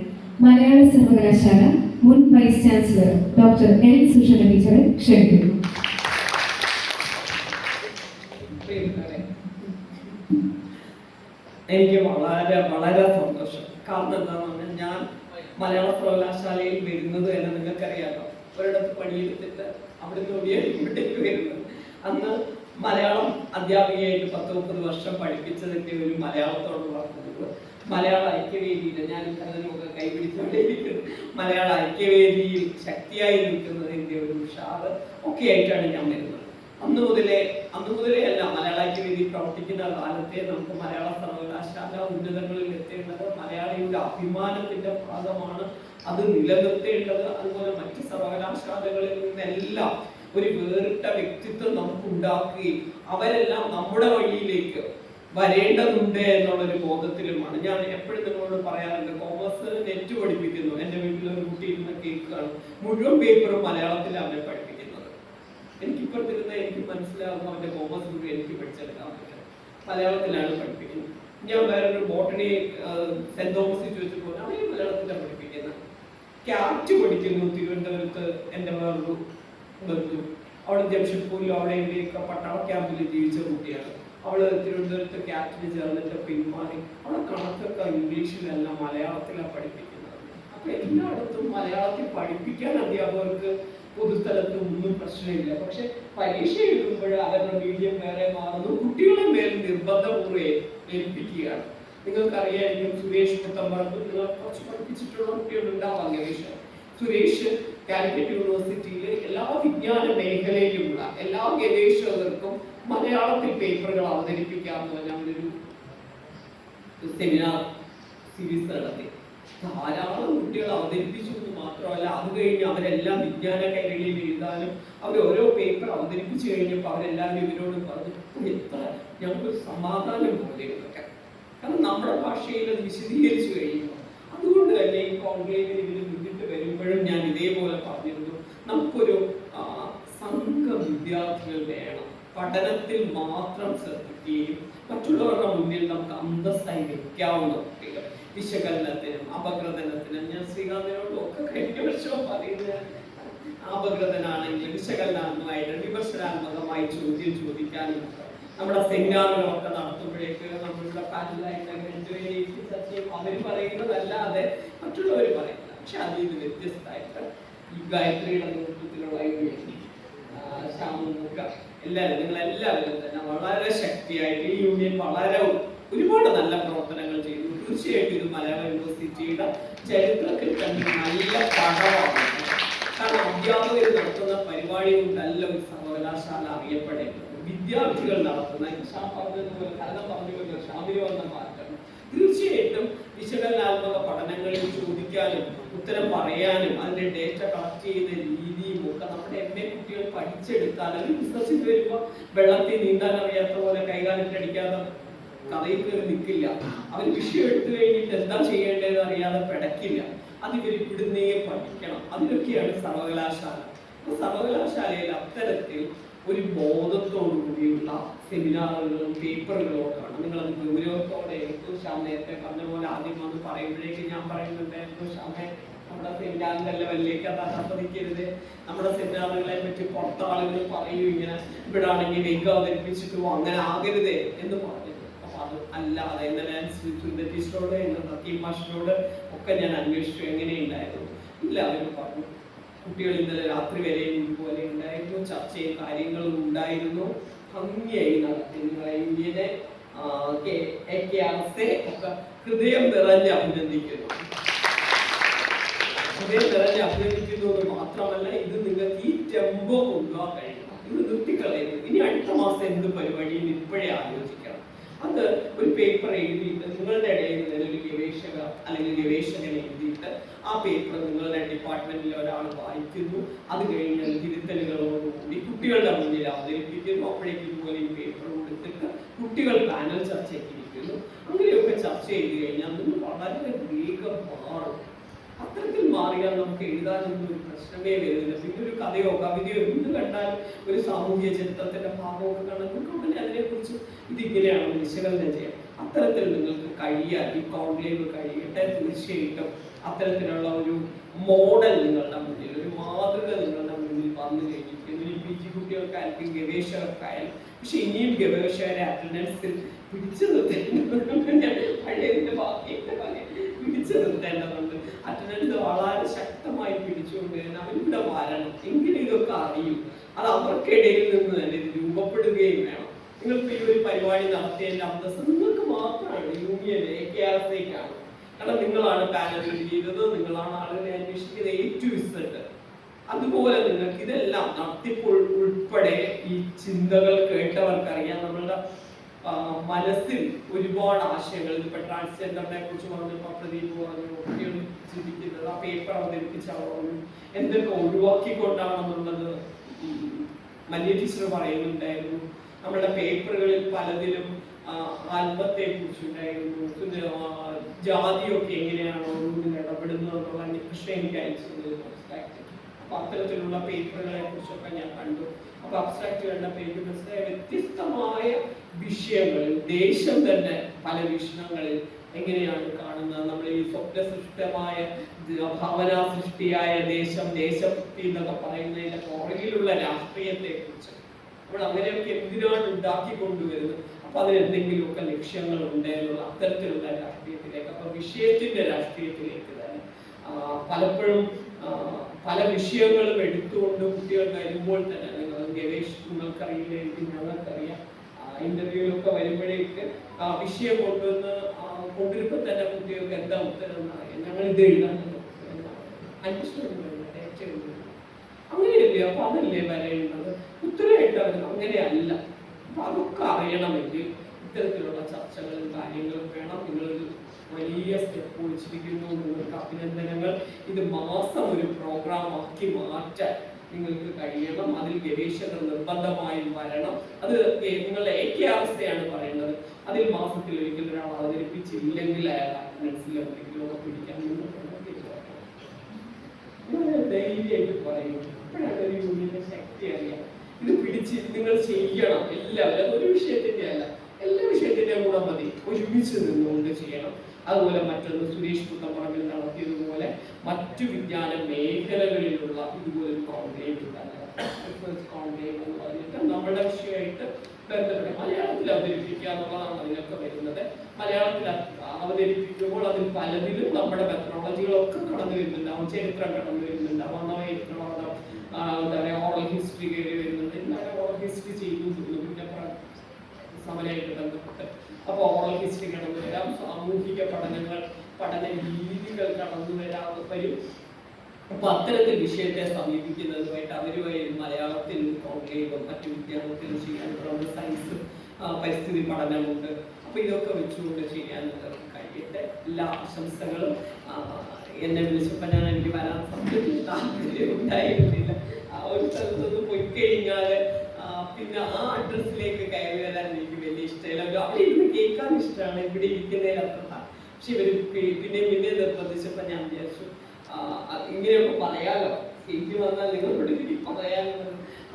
മലയാള സർവകലാശാല മുൻ vice chancellor doctor L Sushama ടീച്ചറെ ക്ഷണിക്കുന്നു. എനിക്ക് വളരെ വളരെ സന്തോഷം. കാരണം എന്താണെന്ന് പറഞ്ഞാൽ ഞാൻ മലയാള സർവകലാശാലയിൽ വരുന്നത് തന്നെ നിങ്ങൾക്കറിയാമോ, ഒരിടത്ത് പണിയെടുത്തിട്ട് അവിടെ ഇവിടേക്ക് വരുന്നത്. അന്ന് മലയാളം അധ്യാപികയായിട്ട് 10-30 വർഷം പഠിപ്പിച്ചതിൻ്റെ ഒരു മലയാളത്തോടുള്ള മലയാള ഐക്യവേദിയിൽ ഞാൻ അതിനൊക്കെ കൈപിടിച്ചുകൊണ്ടേയിരിക്കുന്നത്. മലയാള ഐക്യവേദിയിൽ ശക്തിയായി നിൽക്കുന്നതിൻ്റെ ഒരു ഉഷാറ് ഒക്കെ ആയിട്ടാണ് ഞാൻ വരുന്നത്. അന്ന് മുതലേ അല്ല, മലയാള ഐക്യവേദി പ്രവർത്തിക്കുന്ന കാലത്തെ നമുക്ക് മലയാള സർവകലാശാല ഉന്നതങ്ങളിൽ എത്തേണ്ടത് മലയാളിയുടെ അഭിമാനത്തിന്റെ ഭാഗമാണ്. അത് നിലനിർത്തേണ്ടത്. അതുപോലെ മറ്റ് സർവകലാശാലകളിൽ നിന്നെല്ലാം ഒരു വേറിട്ട വ്യക്തിത്വം നമുക്ക് ഉണ്ടാക്കുകയും അവരെല്ലാം നമ്മുടെ വഴിയിലേക്ക് വരേണ്ടതുണ്ട് എന്നുള്ളൊരു ബോധത്തിലുമാണ്. ഞാൻ എപ്പോഴും നിങ്ങളോട് പറയാറുണ്ട്, കോമേഴ്സ് നെറ്റ് പഠിപ്പിക്കുന്നു. എൻ്റെ വീട്ടിലൊരു കുട്ടി ഇരുന്ന് കേൾക്കുകയാണ്, മുഴുവൻ പേപ്പറും മലയാളത്തിൽ അവനെ പഠിപ്പിക്കുന്നത്. എനിക്കിപ്പോഴത്തിരുന്ന എനിക്ക് മനസ്സിലാകുന്നു അവൻ്റെ കോമേഴ്സ് മുഴുവൻ എനിക്ക് പഠിച്ചെടുക്കാൻ പറ്റും, മലയാളത്തിലാണ് പഠിപ്പിക്കുന്നത്. ഞാൻ വേറൊരു ബോട്ടണി സെന്റ് തോമസിൽ ചോദിച്ചപ്പോൾ അവരെ മലയാളത്തിലാണ് പഠിപ്പിക്കുന്നത്. ക്യാറ്റ് പഠിക്കുന്നു തിരുവനന്തപുരത്ത് എൻ്റെ വേറൊരു ബന്ധു. അവിടെ ജംഷഡ്പൂരിലും അവിടെ എവിടെയൊക്കെ പട്ടാള ക്യാമ്പിൽ ജീവിച്ച കുട്ടിയാണ്. അവള് തിരുവനന്തപുരത്ത് ക്യാപ്റ്റന് ചേർന്നിട്ട് പിന്മാറി. അവളെ കണക്കൊക്കെ ഇംഗ്ലീഷിലല്ല മലയാളത്തിലാണ് പഠിപ്പിക്കുന്നത്. അപ്പൊ എല്ലായിടത്തും മലയാളത്തിൽ പഠിപ്പിക്കാൻ അധ്യാപകർക്ക് പൊതുസ്ഥലത്തും ഒന്നും പ്രശ്നമില്ല. പക്ഷെ പരീക്ഷ എഴുതുമ്പോൾ അവരുടെ മീഡിയം വേറെ മാറുന്നു. കുട്ടികളെ മേൽ നിർബന്ധപൂർവ്വം ഏൽപ്പിക്കുകയാണ്. നിങ്ങൾക്കറിയായിരിക്കും സുരേഷ് പുത്തമ്പറമ്പ്, നിങ്ങൾ കുറച്ച് പഠിപ്പിച്ചിട്ടുള്ള കുട്ടികളുണ്ടാവാം ഗവേഷണം. സുരേഷ് കാലിക്കറ്റ് യൂണിവേഴ്സിറ്റിയിൽ എല്ലാ വിജ്ഞാന മേഖലയിലുമുള്ള എല്ലാ ഗവേഷകർക്കും മലയാളത്തിൽ പേപ്പറുകൾ അവതരിപ്പിക്കാമെന്ന് പറഞ്ഞ ഒരു സെമിനാർ സീരീസ് നടത്തി. ധാരാളം കുട്ടികൾ അവതരിപ്പിച്ചു എന്ന് മാത്രമല്ല, അത് കഴിഞ്ഞ് അവരെല്ലാം വിജ്ഞാന കൈരളിയിൽ എഴുതാനും അവർ ഓരോ പേപ്പർ അവതരിപ്പിച്ചു കഴിഞ്ഞപ്പോൾ അവരെല്ലാവരും ഇവരോട് പറഞ്ഞു, എത്ര ഞങ്ങൾക്ക് സമാധാനം പോലെ ഇതൊക്കെ. കാരണം നമ്മുടെ ഭാഷയിൽ അത് വിശദീകരിച്ചു കഴിയുമ്പോൾ. അതുകൊണ്ട് തന്നെ ഈ കോൺക്ലേവിൽ ഇവർ മുന്നിട്ട് വരുമ്പോഴും ഞാൻ ഇതേപോലെ പറഞ്ഞിരുന്നു, നമുക്കൊരു സംഘ വിദ്യാർത്ഥികൾ വേണം. പഠനത്തിൽ മാത്രം ശ്രദ്ധിക്കുകയും മറ്റുള്ളവരുടെ മുന്നിൽ നമുക്ക് അന്തസ്സായി വെക്കാവുന്ന കുട്ടികൾ. വിശകലനത്തിനും അപഗ്രഥനത്തിനും ഞാൻ ശ്രീകാന്തിനോടും ഒക്കെ കഴിഞ്ഞ വർഷവും പറയുന്നത്, അപഗ്രഥനാണെങ്കിലും വിശകലനാത്മകമായിട്ട് വിമർശനാത്മകമായി ചോദ്യം ചോദിക്കാനും നമ്മുടെ സെമിനാറുകളൊക്കെ നടത്തുമ്പോഴേക്ക് നമ്മളുടെ പാനലായിട്ട് അവർ പറയുന്നതല്ലാതെ മറ്റുള്ളവർ പറയുന്നത്. പക്ഷെ അതിൽ നിന്ന് വ്യത്യസ്തമായിട്ട് ഈ ഗായത്രിയുടെ നേതൃത്വത്തിലുള്ള ശ്യാമൂക്ക എല്ലാവരും, നിങ്ങളെല്ലാവരും തന്നെ വളരെ ശക്തിയായിട്ട് ഈ യൂണിയൻ വളരെ ഒരുപാട് നല്ല പ്രവർത്തനങ്ങൾ ചെയ്തു. തീർച്ചയായിട്ടും ഇത് മലയാള യൂണിവേഴ്സിറ്റിയുടെ ചരിത്രത്തിൽ തന്നെ നല്ല പാഠമാണ്. കാരണം അധ്യാപകർ നടത്തുന്ന പരിപാടി കൊണ്ടല്ല ഒരു സർവകലാശാല അറിയപ്പെടേണ്ടത്. വിദ്യാർത്ഥികൾ നടത്തുന്ന പറഞ്ഞതുപോലെ കരണം പറഞ്ഞുകൊണ്ട് ഷാമിൽ വന്ന മാറ്റം തീർച്ചയായിട്ടും വിശകലനാത്മക പഠനങ്ങളിൽ ചോദിക്കും ചോദിക്കാനും ഉത്തരം പറയാനും അതിന്റെ ഡേറ്റ കളക്ട് ചെയ്യുന്ന രീതിയും ഒക്കെ നമ്മുടെ MA കുട്ടികൾ പഠിച്ചെടുത്താൽ ഒരു ബിസിനസ്സിൽ വരുമ്പോൾ വെള്ളത്തിൽ നീന്താൻ അറിയാത്ത പോലെ കൈകാലിട്ടടിക്കാതെ കഥയിൽ കയറി നിൽക്കില്ല. അവർ വിഷയം എടുത്തു കഴിഞ്ഞിട്ട് എന്താ ചെയ്യേണ്ടതെന്ന് അറിയാതെ പിടക്കില്ല. അത് ഇവർ ഇവിടുന്നേ പഠിക്കണം. അതിനൊക്കെയാണ് സർവകലാശാല. അപ്പൊ സർവകലാശാലയിൽ അത്തരത്തിൽ ഒരു ബോധത്തോടു കൂടിയുള്ള സെമിനാറുകളും പേപ്പറുകളും ഒക്കെ ആണ്. നിങ്ങളത് ഗൗരവത്തോടെ ഏറ്റവും നേരത്തെ പറഞ്ഞ പോലെ ആദ്യം വന്ന് പറയുമ്പോഴേക്ക് ഞാൻ പറയുന്നുണ്ട് ഏറ്റവും നമ്മുടെ സെമിനാറിന്റെ ലെവലിലേക്ക് അത് അധപ്പതിക്കരുത്. നമ്മുടെ സെമിനാറുകളെ പറ്റി പുറത്ത ആളുകൾ പറയൂ ഇങ്ങനെ ഇവിടെ ആണെങ്കിൽ വെയ്ക്ക് അവതരിപ്പിച്ചിട്ടു അങ്ങനെ ആകരുതേ എന്ന് പറഞ്ഞു. അപ്പൊ അത് അല്ലാതെ ഇന്നലെ ടീച്ചറോട് ഇന്ന് മാഷിനോട് ഒക്കെ ഞാൻ അന്വേഷിച്ചു എങ്ങനെയുണ്ടായിരുന്നു. എല്ലാവരും പറഞ്ഞു കുട്ടികൾ ഇന്നലെ രാത്രി വരെയും ഇതുപോലെ ഉണ്ടായിരുന്നു, ചർച്ചയും കാര്യങ്ങളും ഉണ്ടായിരുന്നു, ഭംഗിയായി നടത്തി. നിങ്ങളെ ഇന്ത്യയിലെ ഒക്കെ ഹൃദയം നിറഞ്ഞ് അഭിനന്ദിക്കുന്നു. ഹൃദയം നിറഞ്ഞ് അഭിനന്ദിക്കുന്നത് മാത്രമല്ല, ഇത് നിങ്ങൾക്ക് ഈ ടെമ്പോ കൊണ്ടുപോകാൻ കഴിയണം. ഇത് നിർത്തിക്കളയരുത്. ഇനി അടുത്ത മാസം എന്ത് പരിപാടിയും ഇപ്പോഴേ ആലോചിക്കണം. അത് ഒരു പേപ്പർ എഴുതിയിട്ട് നിങ്ങളുടെ ഇടയിൽ നിന്ന് ഒരു ഗവേഷക അല്ലെങ്കിൽ ഗവേഷകൻ എഴുതിയിട്ട് ആ പേപ്പർ നിങ്ങളുടെ ഡിപ്പാർട്ട്മെന്റിൽ ഒരാൾ വായിക്കുന്നു. അത് കഴിഞ്ഞാൽ തിരുത്തലുകളോടുകൂടി കുട്ടികളുടെ മുന്നിൽ അവതരിപ്പിക്കുന്നു. അപ്പോഴേക്കും ഇതുപോലെ ഈ പേപ്പർ കൊടുത്തിട്ട് കുട്ടികൾ പാനൽ ചർച്ചയ്ക്ക് ഇരിക്കുന്നു. അങ്ങനെയൊക്കെ ചർച്ച ചെയ്ത് കഴിഞ്ഞാൽ നിങ്ങൾ വളരെ വേഗം മാറും. അത്തരത്തിൽ മാറിയാൽ നമുക്ക് എഴുതാനൊന്നും ഒരു പ്രശ്നമേ വരുന്നില്ല. പിന്നെ ഒരു കഥയോ കവിതയോ എന്ത് കണ്ടാലും ഒരു സാമൂഹ്യ ചരിത്രത്തിന്റെ ഭാഗമൊക്കെ കണ്ടാൽ നിങ്ങൾക്ക് ഉടനെ അതിനെക്കുറിച്ച് ഇതിങ്ങനെയാണ് വിശകലനം ചെയ്യാം. അത്തരത്തിൽ നിങ്ങൾക്ക് കഴിയാൻ ഈ കോൺക്ലേവ് കഴിയട്ടെ. തീർച്ചയായിട്ടും അത്തരത്തിലുള്ള ഒരു മോഡൽ നിങ്ങളുടെ മുന്നിൽ, ഒരു മാതൃക നിങ്ങളുടെ മുന്നിൽ വന്നു കഴിഞ്ഞിരിക്കുന്നു. ഈ PG കുട്ടികൾക്കായാലും ഗവേഷകർക്കായാലും. പക്ഷെ ഇനിയും ഗവേഷകരെ അറ്റൻഡൻസിൽ പിടിച്ചു നിർത്തേണ്ടതുണ്ട്. പഴയതിന്റെ ബാക്കിയൊക്കെ പിടിച്ചു നിർത്തേണ്ടതുണ്ട്. അറ്റൻഡൻസ് വളരെ ശക്തമായി പിടിച്ചുകൊണ്ട് അവരിവിടെ വരണം. എങ്കിലും ഇതൊക്കെ അറിയും. അത് അവർക്കിടയിൽ നിന്ന് തന്നെ ഇത് രൂപപ്പെടുകയും വേണം. നിങ്ങൾക്ക് ഈ ഒരു പരിപാടി നടത്തിയതിന്റെ അന്തസ്സ് നിങ്ങൾക്ക് മാത്രമാണ്, യൂണിയൻ AKRCക്കാണ്. കാരണം നിങ്ങളാണ് പാനൽ ചെയ്തത്, നിങ്ങളാണ് ആളുകളെ അന്വേഷിക്കുന്നത് A to Z. അതുപോലെ നിങ്ങൾക്ക് ഇതെല്ലാം നടത്തിപ്പോൾ ഉൾപ്പെടെ ഈ ചിന്തകൾ കേട്ടവർക്കറിയാം. നമ്മളുടെ മനസ്സിൽ ഒരുപാട് ആശയങ്ങൾ, ഇതിപ്പോ ട്രാൻസ്ജെൻഡറിനെ കുറിച്ച് പറഞ്ഞപ്പോൾ പ്രദീപ് പറഞ്ഞു, കുട്ടികൾ ചിന്തിക്കുന്നത് ആ പേപ്പർ അവതരിപ്പിച്ച പറഞ്ഞു എന്തൊക്കെ ഒഴിവാക്കിക്കൊണ്ടാണെന്നുള്ളത് മല്യ ടീച്ചർ പറയുന്നുണ്ടായിരുന്നു. നമ്മുടെ പേപ്പറുകളിൽ പലതിലും ആൽബത്തെ കുറിച്ചുണ്ടായിരുന്നു, ജാതിയൊക്കെ എങ്ങനെയാണോ ഇടപെടുന്നത് എന്നുള്ള കൃഷ്ണ എനിക്ക് അയച്ചത്. അപ്പൊ അത്തരത്തിലുള്ള പേപ്പറുകളെ കുറിച്ചൊക്കെ ഞാൻ കണ്ടു. അപ്പൊ അബ്സ്ട്രാക്ട് കണ്ട പേപ്പേഴ്സിലെ വ്യത്യസ്തമായ വിഷയങ്ങളിൽ ദേശം തന്നെ പല വീക്ഷണങ്ങളിൽ എങ്ങനെയാണ് കാണുന്നത്. നമ്മൾ ഈ സ്വപ്നസൃഷ്ടമായ ഭാവനാ സൃഷ്ടിയായ ദേശം, ദേശഭക്തി എന്നൊക്കെ പറയുന്നതിന്റെ പുറകിലുള്ള രാഷ്ട്രീയത്തെ കുറിച്ച് നമ്മൾ അങ്ങനെയൊക്കെ എന്തിനാണ് ഉണ്ടാക്കിക്കൊണ്ടുവരുന്നത്. അപ്പൊ അതിനെന്തെങ്കിലുമൊക്കെ ലക്ഷ്യങ്ങൾ ഉണ്ട് എന്നുള്ള അത്തരത്തിലുള്ള രാഷ്ട്രീയത്തിലേക്ക്, അപ്പൊ വിഷയത്തിന്റെ രാഷ്ട്രീയത്തിലേക്ക് തന്നെ പലപ്പോഴും പല വിഷയങ്ങളും എടുത്തുകൊണ്ട് കുട്ടികൾ വരുമ്പോൾ തന്നെ നിങ്ങൾക്കറിയില്ല, ഞങ്ങൾക്കറിയാം, ഇന്റർവ്യൂലൊക്കെ വരുമ്പോഴേക്ക് വിഷയം കൊണ്ടുവരുമ്പോൾ തന്നെ കുട്ടികൾക്ക് എന്താ ഉത്തരം അറിയാം. ഞങ്ങൾ ഇത് എഴുതാനുള്ള അങ്ങനെയല്ലേ. അപ്പൊ അതല്ലേ വരേണ്ടത്. ഉത്തരമായിട്ട് അവർ അങ്ങനെയല്ല. അപ്പൊ അതൊക്കെ അറിയണമെങ്കിൽ ഇത്തരത്തിലുള്ള ചർച്ചകളും കാര്യങ്ങളും വേണം. നിങ്ങളൊരു വലിയ സ്റ്റെപ്പ് ഒഴിച്ചിരിക്കുന്നു. നിങ്ങൾക്ക് അഭിനന്ദനങ്ങൾ. ഇത് മാസം ഒരു പ്രോഗ്രാം ആക്കി മാറ്റാൻ നിങ്ങൾക്ക് കഴിയണം. അതിൽ ഗവേഷകർ നിർബന്ധമായും വരണം. അത് നിങ്ങളുടെ AKRCയാണ് പറയുന്നത്. അതിൽ മാസത്തിൽ ഒരിക്കലും ഒരാൾ അവതരിപ്പിച്ചില്ലെങ്കിൽ അയാൾ മനസ്സിലും ഒരിക്കലും പിടിക്കാൻ ധൈര്യമായിട്ട് പറയും. അപ്പോഴാണ് ഒരു യൂണിയന്റെ ശക്തി അറിയാം. ഇത് പിടിച്ച് നിങ്ങൾ ചെയ്യണം. എല്ലാവരും അതൊരു വിഷയത്തിന്റെ അല്ല, എല്ലാ വിഷയത്തിന്റെയും കൂടെ മതി. ഒരുമിച്ച് നിന്നുകൊണ്ട് ചെയ്യണം. അതുപോലെ മറ്റൊന്ന് സുരേഷ് കുട്ടപ്പറമ്പിൽ നടത്തിയതുപോലെ മറ്റു വിജ്ഞാന മേഖലകളിലുള്ള ഇതുപോലെ കോൺക്ലേവ് കോൺക്ലേവ് എന്ന് പറഞ്ഞിട്ട് നമ്മുടെ വിഷയമായിട്ട് ബന്ധപ്പെട്ട് മലയാളത്തിൽ അവതരിപ്പിക്കുക എന്നുള്ളതാണ് അതിനൊക്കെ വരുന്നത്. മലയാളത്തിൽ അവതരിപ്പിക്കുമ്പോൾ അതിൽ പലതിലും നമ്മുടെ മെത്തഡോളജികളൊക്കെ കടന്നു വരുന്നുണ്ടാവും. ചരിത്രം കടന്നു വരുന്നുണ്ടാവും. എന്താ പറയുക, ഓറൽ ഹിസ്റ്ററി കയറി വരുന്നുണ്ട്. എന്നാലും ഓറൽ ഹിസ്റ്ററി ചെയ്തു പിന്നെ സമരമായിട്ട് ബന്ധപ്പെട്ട് അപ്പോൾ ഓറൽ ഹിസ്റ്ററി കടന്നു വരാം. സാമൂഹിക പഠന രീതികൾ കടന്നു വരും. അപ്പൊ അത്തരത്തിൽ വിഷയത്തെ സമീപിക്കുന്നതുമായിട്ട് അവരുമായി മലയാളത്തിൽ കോൺക്ലേവും മറ്റു വിദ്യാർത്ഥികളും ചെയ്യാനുള്ള സയൻസ് പരിസ്ഥിതി പഠനമുണ്ട്. അപ്പൊ ഇതൊക്കെ വെച്ചുകൊണ്ട് ചെയ്യാൻ കഴിയട്ടെ. എല്ലാ ആശംസകളും. എന്നെ വിളിച്ചപ്പോൾ എനിക്ക് വരാൻ താല്പര്യം ഉണ്ടായിരുന്നില്ല. ആ ഒരു സ്ഥലത്തൊന്ന് പോയി കഴിഞ്ഞാൽ പിന്നെ ആ അഡ്രസ്സിലേക്ക് കയറി വരാൻ എനിക്ക് വലിയ ഇഷ്ടമില്ല. അവിടെ ഇരുന്ന് കേൾക്കാൻ ഇഷ്ടമാണ്, ഇവിടെ ഇരിക്കുന്നതിലപ്പുറത്ത. പക്ഷെ ഇവർ പിന്നെ നിർബന്ധിച്ചപ്പോൾ ഞാൻ വിചാരിച്ചു ഇങ്ങനെയൊക്കെ പറയാലോ, എനിക്ക് വന്നാൽ നിങ്ങളോട്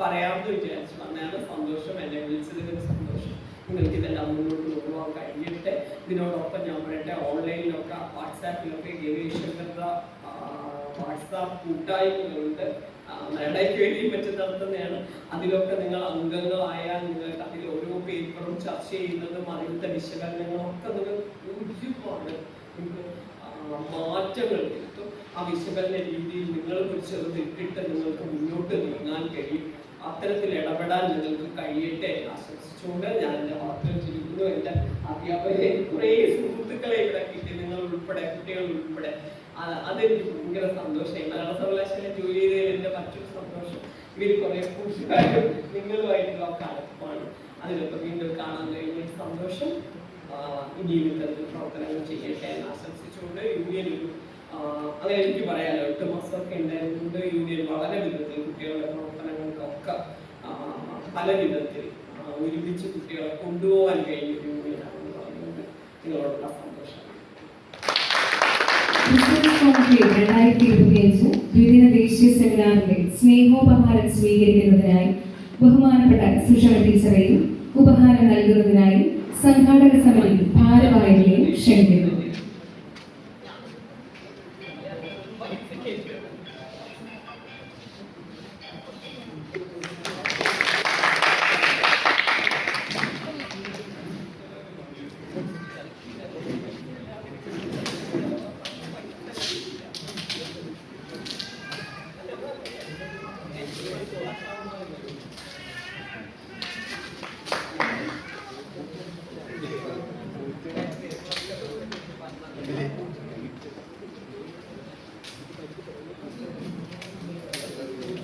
പറയാമെന്ന് വിചാരിച്ചു. വന്നതാണ് സന്തോഷം, എന്നെ വിളിച്ചതിന് സന്തോഷം. നിങ്ങൾക്ക് ഇതെല്ലാം മുന്നോട്ട് കൊണ്ടുപോകാൻ കഴിഞ്ഞിട്ട് ഇതിനോടൊപ്പം ഞാൻ പറയട്ടെ, ഓൺലൈനിലൊക്കെ വാട്സാപ്പിലൊക്കെ ഗവേഷകരുടെ വാട്സാപ്പ് കൂട്ടായ്മകളുണ്ട്, മലയാളിക്ക് വേണ്ടി പറ്റി നടത്തുന്നതാണ്. അതിലൊക്കെ നിങ്ങൾ അംഗങ്ങളായാൽ നിങ്ങൾക്ക് അതിൽ ഓരോ പേപ്പറും ചർച്ച ചെയ്യുന്നതും അതിലത്തെ വിശകലനങ്ങളും ഒക്കെ നിങ്ങൾ ഒരുപാട് നിങ്ങൾക്ക് മാറ്റങ്ങൾ കിട്ടും. ആ വിശകലന രീതിയിൽ നിങ്ങൾ ഒരു ചെറുതിട്ടിട്ട് നിങ്ങൾക്ക് മുന്നോട്ട് നീങ്ങാൻ കഴിയും. അത്തരത്തിൽ ഇടപെടാൻ നിങ്ങൾക്ക് കഴിയട്ടെ ആശംസിച്ചുകൊണ്ട് ഞാൻ എൻ്റെ വാക്കുകൾ ചുരുക്കുന്നു. എൻ്റെ അധ്യാപകരെ കുറേ സുഹൃത്തുക്കളെ ഇവിടെ കിട്ടി, നിങ്ങൾ ഉൾപ്പെടെ, കുട്ടികൾ ഉൾപ്പെടെ. അതെനിക്ക് ഭയങ്കര സന്തോഷമായി. മലയാള സർവകലാശാലയിൽ ജോലി ചെയ്തതിൽ എൻ്റെ മറ്റൊരു സന്തോഷം ഇവർ കുറേ കൂട്ടുകാരും നിങ്ങളുമായിട്ടുള്ള ഒക്കെ അടുപ്പാണ്. അതിലൊക്കെ വീണ്ടും കാണാൻ കഴിഞ്ഞ സന്തോഷം. ഇനിയും ഇത്തരത്തിൽ പ്രവർത്തനങ്ങൾ ചെയ്യട്ടെ എന്ന് ആശംസിച്ചുകൊണ്ട് യൂണിയൻ അങ്ങനെ എനിക്ക് പറയാലോ 8 മാസമൊക്കെ ഉണ്ടായിരുന്നുകൊണ്ട് യൂണിയൻ വളരെ വിധത്തിൽ കുട്ടികളുടെ പ്രവർത്തനങ്ങൾക്കൊക്കെ പല വിധത്തിൽ ഒരുമിച്ച് കുട്ടികളെ കൊണ്ടുപോകാൻ കഴിഞ്ഞ യൂണിയനാണെന്ന് പറയുന്നത് നിങ്ങളോടുള്ള സന്തോഷം. 2025 ദ്വിദിന ദേശീയ സെമിനാറിന്റെ സ്നേഹോപഹാരം സ്വീകരിക്കുന്നതിനായി ബഹുമാനപ്പെട്ട സുഷമ ടീച്ചറെയും ഉപഹാരം നൽകുന്നതിനായി സംഘാടക സമിതി ഭാരവാഹികളെയും ക്ഷണിക്കുന്നു.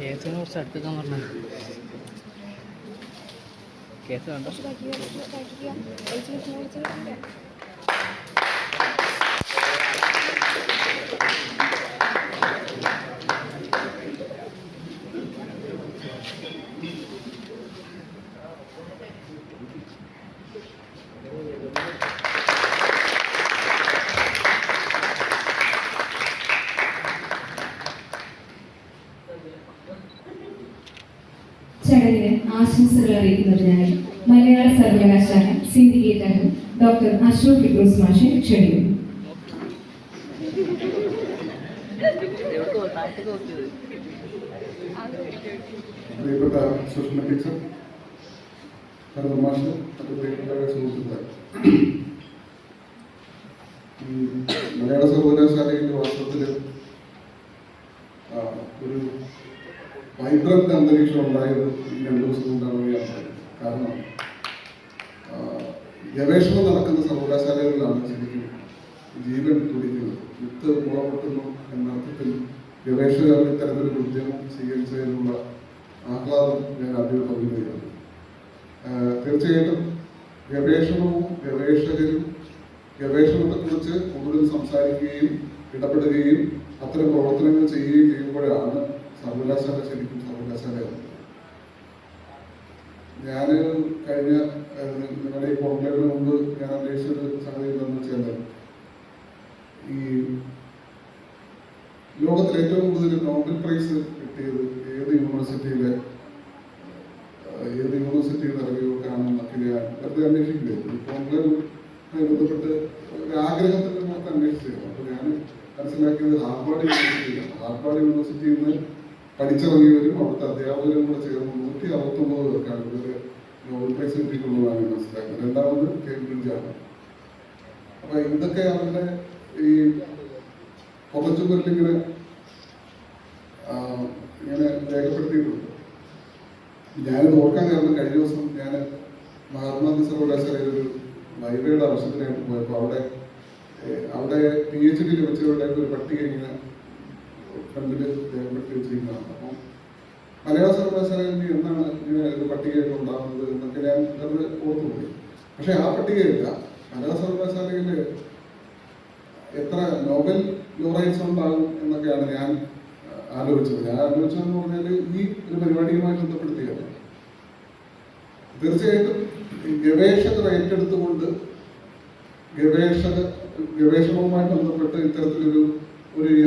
കേസിനെ കുറിച്ച് അടുത്തേക്കാൻ പറഞ്ഞത് കേസ് വേണ്ട. ചടങ്ങിന് ആശംസകൾ അറിയിക്കുന്നതിനായി മലയാള സർവകലാശാല സിൻഡിക്കേറ്റ് അംഗം ഡോക്ടർ അശോക് ഫിറോസ് മാഷെ ക്ഷണിക്കുന്നു. പ്രിയപ്പെട്ട സുഷമ ടീച്ചർ, മാഷ്, മറ്റു പ്രിയപ്പെട്ട സുഹൃത്തുക്കളെ, മലയാള സർവകലാശാലയിൽ വാസ്തവത്തിൽ ഒരു വൈബ്രന്റ് അന്തരീക്ഷം ഉണ്ടായത് ഈ 2 ദിവസം കൊണ്ടാണ് ഞാൻ പറയുന്നത്. കാരണം ഗവേഷണം നടക്കുന്ന സർവകലാശാലകളിലാണ് ശരിക്കും ജീവൻ തുടിക്കുന്നത്. വിത്ത് മുളപൊട്ടുന്നു എന്ന അർത്ഥത്തിൽ ഗവേഷകർ ഇത്തരത്തിലൊരു ഉദ്യമം സ്വീകരിച്ചതിനുള്ള ആഹ്ലാദം ഞാൻ ആദ്യം പങ്കുവയ്ക്കുന്നു. തീർച്ചയായിട്ടും ഗവേഷണവും ഗവേഷകരും ഗവേഷണത്തെക്കുറിച്ച് കൂടുതൽ സംസാരിക്കുകയും ഇടപെടുകയും അത്തരം പ്രവർത്തനങ്ങൾ ചെയ്യുകയും ചെയ്യുമ്പോഴാണ് സർവകലാശാല ശരിക്കും സർവകലാശാലയാണ്. ഞാൻ കഴിഞ്ഞ നിങ്ങളുടെ ഈ കോൺക്ലേവിന് മുമ്പ് ഞാൻ അന്വേഷിച്ചൊരു സംഗതി എന്താണെന്ന് വെച്ചാൽ, ഈ ലോകത്തിൽ ഏറ്റവും കൂടുതൽ നോബൽ പ്രൈസ് കിട്ടിയത് ഏത് യൂണിവേഴ്സിറ്റിയിൽ ഇറങ്ങിയവർക്കാണെന്നൊക്കെ ഞാൻ വെറുതെ അന്വേഷിക്കില്ലായിരുന്നു. ഈ കോൺക്ലേവുമായി ബന്ധപ്പെട്ട് ഒരു ആഗ്രഹത്തിൻ്റെ പുറത്ത് അന്വേഷിച്ചിരുന്നു. അപ്പോൾ ഞാൻ മനസ്സിലാക്കിയത് ഹാർവാർഡ് യൂണിവേഴ്സിറ്റിയിലാണ്. ഹാർവാർഡ് യൂണിവേഴ്സിറ്റിയിൽ നിന്ന് പഠിച്ചിറങ്ങിയവരും അവിടുത്തെ അധ്യാപകരും കൂടെ ചേർന്ന് 169 പേർക്കാണ് ഇതുവരെ നോബൽ പ്രൈസ് കിട്ടിയിട്ടുള്ളതാണ് മനസ്സിലാക്കുന്നത്. രണ്ടാമത് കേംബ്രിഡ്ജാണ്. അപ്പൊ ഇതൊക്കെ അവരുടെ ഈ പൊക്കച്ചുമരിലിങ്ങനെ ഇങ്ങനെ രേഖപ്പെടുത്തിയിട്ടുണ്ട്. ഞാനിത് ഓർക്കാൻ കാരണം കഴിഞ്ഞ ദിവസം ഞാൻ മഹാത്മാഗാന്ധി സർവകലാശാലയിൽ ഒരു വൈവയുടെ ആവശ്യത്തിനായിട്ട് പോയപ്പോൾ അവിടെ PhD ലഭിച്ചവരുടെ ഒരു പട്ടിക ഇങ്ങനെ ഫ്രണ്ടിൽ രേഖപ്പെടുത്തി വെച്ചിരിക്കുന്നതാണ്. അപ്പം മലയാള സർവകലാശാലയിൽ എന്നാണ് ഇങ്ങനെ ഒരു പട്ടികയൊക്കെ ഉണ്ടാകുന്നത് എന്നൊക്കെ ഞാൻ വെറുതെ ഓർത്തുപോയി. പക്ഷെ ആ പട്ടികയില്ല. മലയാള സർവകലാശാലയിൽ എത്ര നോബൽ ലോ റൈറ്റ്സ് ഉണ്ടാകും എന്നൊക്കെയാണ് ഞാൻ ആലോചിച്ചത്. ഞാൻ ആലോചിച്ചതെന്ന് പറഞ്ഞാൽ ഈ ഒരു പരിപാടിയുമായി ബന്ധപ്പെടുത്തിയാണ്. തീർച്ചയായിട്ടും ഗവേഷകർ ഏറ്റെടുത്തുകൊണ്ട് ഗവേഷണവുമായി ബന്ധപ്പെട്ട് ഇത്തരത്തിലൊരു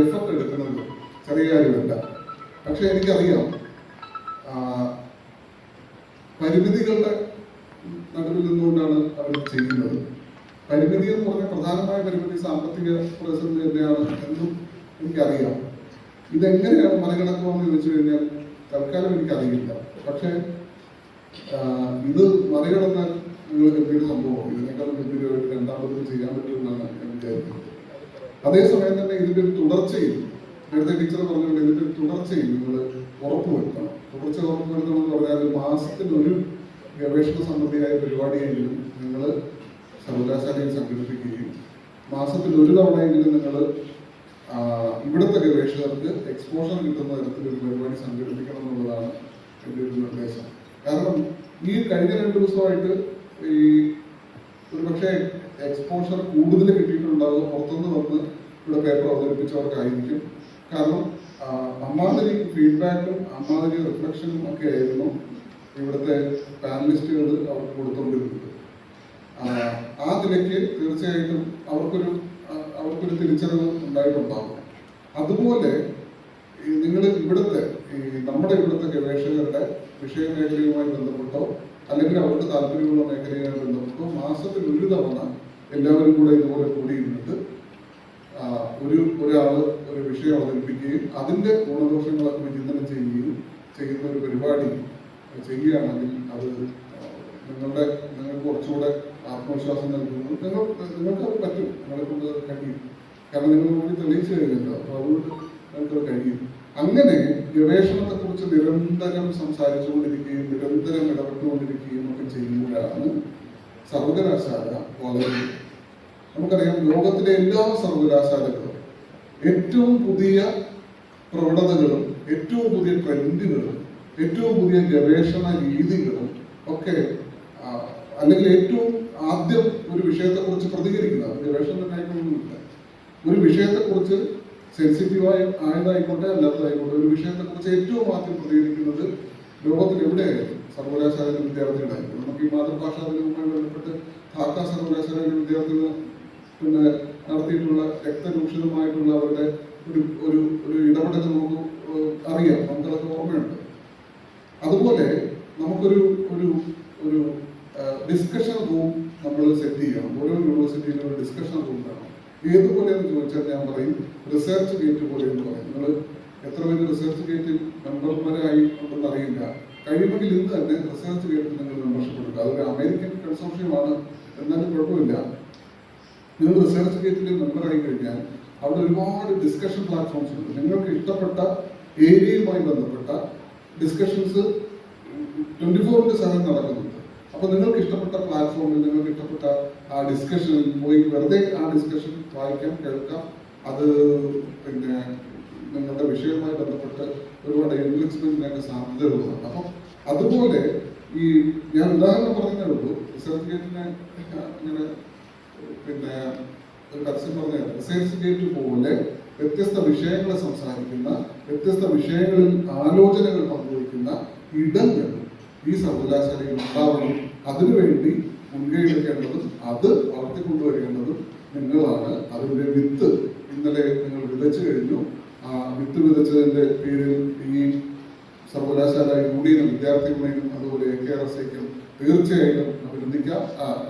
എഫർട്ട് എടുക്കുന്നത് ചെറിയ കാര്യമല്ല. പക്ഷെ എനിക്കറിയാം പരിമിതികളുടെ നടുവിൽ നിന്നുകൊണ്ടാണ് അവർ ചെയ്യുന്നത്. പരിമിതി എന്ന് പറഞ്ഞാൽ പ്രധാനമായ പരിമിതി സാമ്പത്തിക പ്രതിസന്ധി തന്നെയാണ് എന്നും എനിക്കറിയാം. ഇതെങ്ങനെയാണ് മറികടക്കുമെന്ന് ചോദിച്ചു കഴിഞ്ഞാൽ തൽക്കാലം എനിക്കറിയില്ല. പക്ഷെ ഇത് മറികടന്നാൽ നിങ്ങൾ ഗംഭീര സംഭവം, ഇതിനേക്കാൾ ഗംഭീരമായിട്ട് രണ്ടാമത് ചെയ്യാൻ പറ്റുമെന്നാണ് ഞാൻ വിചാരിക്കുന്നത്. അതേസമയം തന്നെ ഇതിന്റെ ഒരു തുടർച്ചയും, നേരത്തെ ടീച്ചർ പറഞ്ഞുകൊണ്ട് ഇതിന്റെ ഒരു തുടർച്ചയും നിങ്ങൾ ഉറപ്പുവരുത്തണം. തുടർച്ച ഉറപ്പുവരുത്തണം എന്ന് പറഞ്ഞാൽ മാസത്തിൽ ഒരു ഗവേഷണ സംബന്ധിയായ പരിപാടിയെങ്കിലും നിങ്ങൾ സർവകലാശാലയിൽ സംഘടിപ്പിക്കുകയും മാസത്തിൽ ഒരു തവണയെങ്കിലും നിങ്ങൾ ഇവിടുത്തെ ഗവേഷകർക്ക് എക്സ്പോഷർ കിട്ടുന്ന തരത്തിലൊരു പരിപാടി സംഘടിപ്പിക്കണം എന്നുള്ളതാണ് എൻ്റെ ഒരു നിർദ്ദേശം. കാരണം ഈ കഴിഞ്ഞ 2 ദിവസമായിട്ട് ഈ ഒരുപക്ഷെ എക്സ്പോഷർ കൂടുതൽ കിട്ടിയിട്ടുണ്ടാകും പുറത്തുനിന്ന് വന്ന് ഇവിടെ പേപ്പർ അവതരിപ്പിച്ചവർക്കായിരിക്കും. കാരണം അമ്മാതിരി ഫീഡ്ബാക്കും അമ്മാതിരി റിഫ്ലക്ഷനും ഒക്കെ ആയിരുന്നു ഇവിടുത്തെ പാനലിസ്റ്റുകൾ അവർക്ക് കൊടുത്തുകൊണ്ടിരുന്നത്. ആ നിലയ്ക്ക് തീർച്ചയായിട്ടും അവർക്കൊരു തിരിച്ചറിവ് ഉണ്ടായിട്ടുണ്ടാകും. അതുപോലെ നിങ്ങൾ നമ്മുടെ ഇവിടുത്തെ ഗവേഷകരുടെ വിഷയമേഖലയുമായി ബന്ധപ്പെട്ടോ അല്ലെങ്കിൽ അവർക്ക് താല്പര്യമുള്ള മേഖലയുമായി ബന്ധപ്പെട്ടോ മാസത്തിൽ ഒരു തവണ എല്ലാവരും കൂടെ ഇതുപോലെ കൂടിയിരുന്നിട്ട് ഒരാൾ ഒരു വിഷയം അവതരിപ്പിക്കുകയും അതിൻ്റെ ഗുണദോഷങ്ങളൊക്കെ വിചിന്തനം ചെയ്യുന്ന ഒരു പരിപാടി ചെയ്യുകയാണെങ്കിൽ അത് നിങ്ങൾക്ക് കുറച്ചുകൂടെ ആത്മവിശ്വാസം നൽകുന്നു. നിങ്ങൾക്കത് പറ്റും, നിങ്ങളെക്കൊണ്ട് കഴിയും. കാരണം നിങ്ങൾ കൂടി തെളിയിച്ചു കഴിഞ്ഞല്ലോ. അപ്പോൾ അതുകൊണ്ട് നിങ്ങൾക്കത് കഴിയും. അങ്ങനെ ഗവേഷണത്തെക്കുറിച്ച് നിരന്തരം സംസാരിച്ചുകൊണ്ടിരിക്കുകയും നിരന്തരം ഇടപെട്ടുകൊണ്ടിരിക്കുകയും ഒക്കെ ചെയ്യുമ്പോഴാണ് സർവകലാശാല വളരെ, നമുക്കറിയാം ലോകത്തിലെ എല്ലാ സർവകലാശാലകളും ഏറ്റവും പുതിയ പ്രവണതകളും ഏറ്റവും പുതിയ ട്രെൻഡുകളും ഏറ്റവും പുതിയ ഗവേഷണ രീതികളും ഒക്കെ അല്ലെങ്കിൽ ഏറ്റവും ആദ്യം ഒരു വിഷയത്തെക്കുറിച്ച് പ്രതികരിക്കുന്നത്, ഗവേഷണം തന്നെ ആയിക്കൊണ്ടൊന്നുമില്ല, ഒരു വിഷയത്തെക്കുറിച്ച് സെൻസിറ്റീവായി ആയതായിക്കോട്ടെ അല്ലാത്തതായിക്കോട്ടെ ഒരു വിഷയത്തെക്കുറിച്ച് ഏറ്റവും ആദ്യം പ്രതികരിക്കുന്നത് ലോകത്തിൽ എവിടെയായാലും സർവകലാശാലയിലെ വിദ്യാർത്ഥികളായിരിക്കും. നമുക്ക് ഈ മാതൃഭാഷാ ദിനവുമായി ബന്ധപ്പെട്ട് ധാക്ക സർവകലാശാലയിലെ വിദ്യാർത്ഥികൾ നടത്തിയിട്ടുള്ള രക്തരൂക്ഷിതമായിട്ടുള്ള അവരുടെ ഒരു ഇടപെടൽ നമുക്ക് അറിയാം, നമുക്കതൊക്കെ ഓർമ്മയുണ്ട്. അതുപോലെ നമുക്കൊരു ഡിസ്കഷൻ റൂം നമ്മൾ സെറ്റ് ചെയ്യണം. ഓരോ യൂണിവേഴ്സിറ്റിയിലും ഒരു ഡിസ്കഷൻ റൂം വേണം. ഏതുപോലെയെന്ന് ചോദിച്ചാൽ ഞാൻ പറയും റിസർച്ച് ഗേറ്റ് പോലെ എന്ന് പറയും. നിങ്ങൾ എത്ര പേര് റിസർച്ച് ഗേറ്റിൽ മെമ്പർമാരായി ഉണ്ടെന്ന് അറിയില്ല. കഴിയുമെങ്കിൽ ഇന്ന് തന്നെ റിസർച്ച് ഗേറ്റിൽ നിങ്ങൾ മെമ്പർഷിപ്പ് എടുക്കുക. അതൊരു അമേരിക്കൻ കൺസോർഷ്യമാണ്, എന്നാലും കുഴപ്പമില്ല. നിങ്ങൾ റിസർച്ച് ഗേറ്റിൽ മെമ്പറായി കഴിഞ്ഞാൽ അവിടെ ഒരുപാട് ഡിസ്കഷൻ പ്ലാറ്റ്ഫോംസ് ഉണ്ട്. നിങ്ങൾക്ക് ഇഷ്ടപ്പെട്ട ഏരിയയുമായി ബന്ധപ്പെട്ട ഡിസ്കഷൻസ് 24/7 നടക്കുന്നുണ്ട്. അപ്പോൾ നിങ്ങൾക്ക് ഇഷ്ടപ്പെട്ട പ്ലാറ്റ്ഫോമിൽ നിങ്ങൾക്ക് ഇഷ്ടപ്പെട്ട ആ ഡിസ്കഷനിൽ പോയി വെറുതെ ആ ഡിസ്കഷൻ വായിക്കാം, കേൾക്കാം. അത് പിന്നെ നിങ്ങളുടെ വിഷയവുമായി ബന്ധപ്പെട്ട് ഒരുപാട് എൻറിച്ച്മെന്റിനൊക്കെ സാധ്യതകളുണ്ട്. അപ്പം അതുപോലെ ഈ ഞാൻ ഉദാഹരണം പറഞ്ഞതേ ഉള്ളൂ. റിസർച്ച് ഗേറ്റിനെ ഇങ്ങനെ പിന്നെ ഒരു പരസ്യം പറഞ്ഞ റിസർച്ച് ഗേറ്റ് പോലെ വ്യത്യസ്ത വിഷയങ്ങളെ സംസാരിക്കുന്ന, വ്യത്യസ്ത വിഷയങ്ങളിൽ ആലോചനകൾ പങ്കുവയ്ക്കുന്ന ഇടങ്ങൾ ഈ സർവകലാശാലയിൽ ഉണ്ടാവണം. അതിനുവേണ്ടി മുൻകൈ എടുക്കേണ്ടതും അത് വളർത്തിക്കൊണ്ടുവരേണ്ടതും നിങ്ങളാണ്. അതിൻ്റെ വിത്ത് ഇന്നലെ നിങ്ങൾ വിതച്ചു കഴിഞ്ഞു. ആ വിത്ത് വിതച്ചതിൻ്റെ പേരിൽ ഈ സർവകലാശാല യൂണിയനും വിദ്യാർത്ഥികളെയും അതുപോലെ AKRSAയ്ക്കും തീർച്ചയായിട്ടും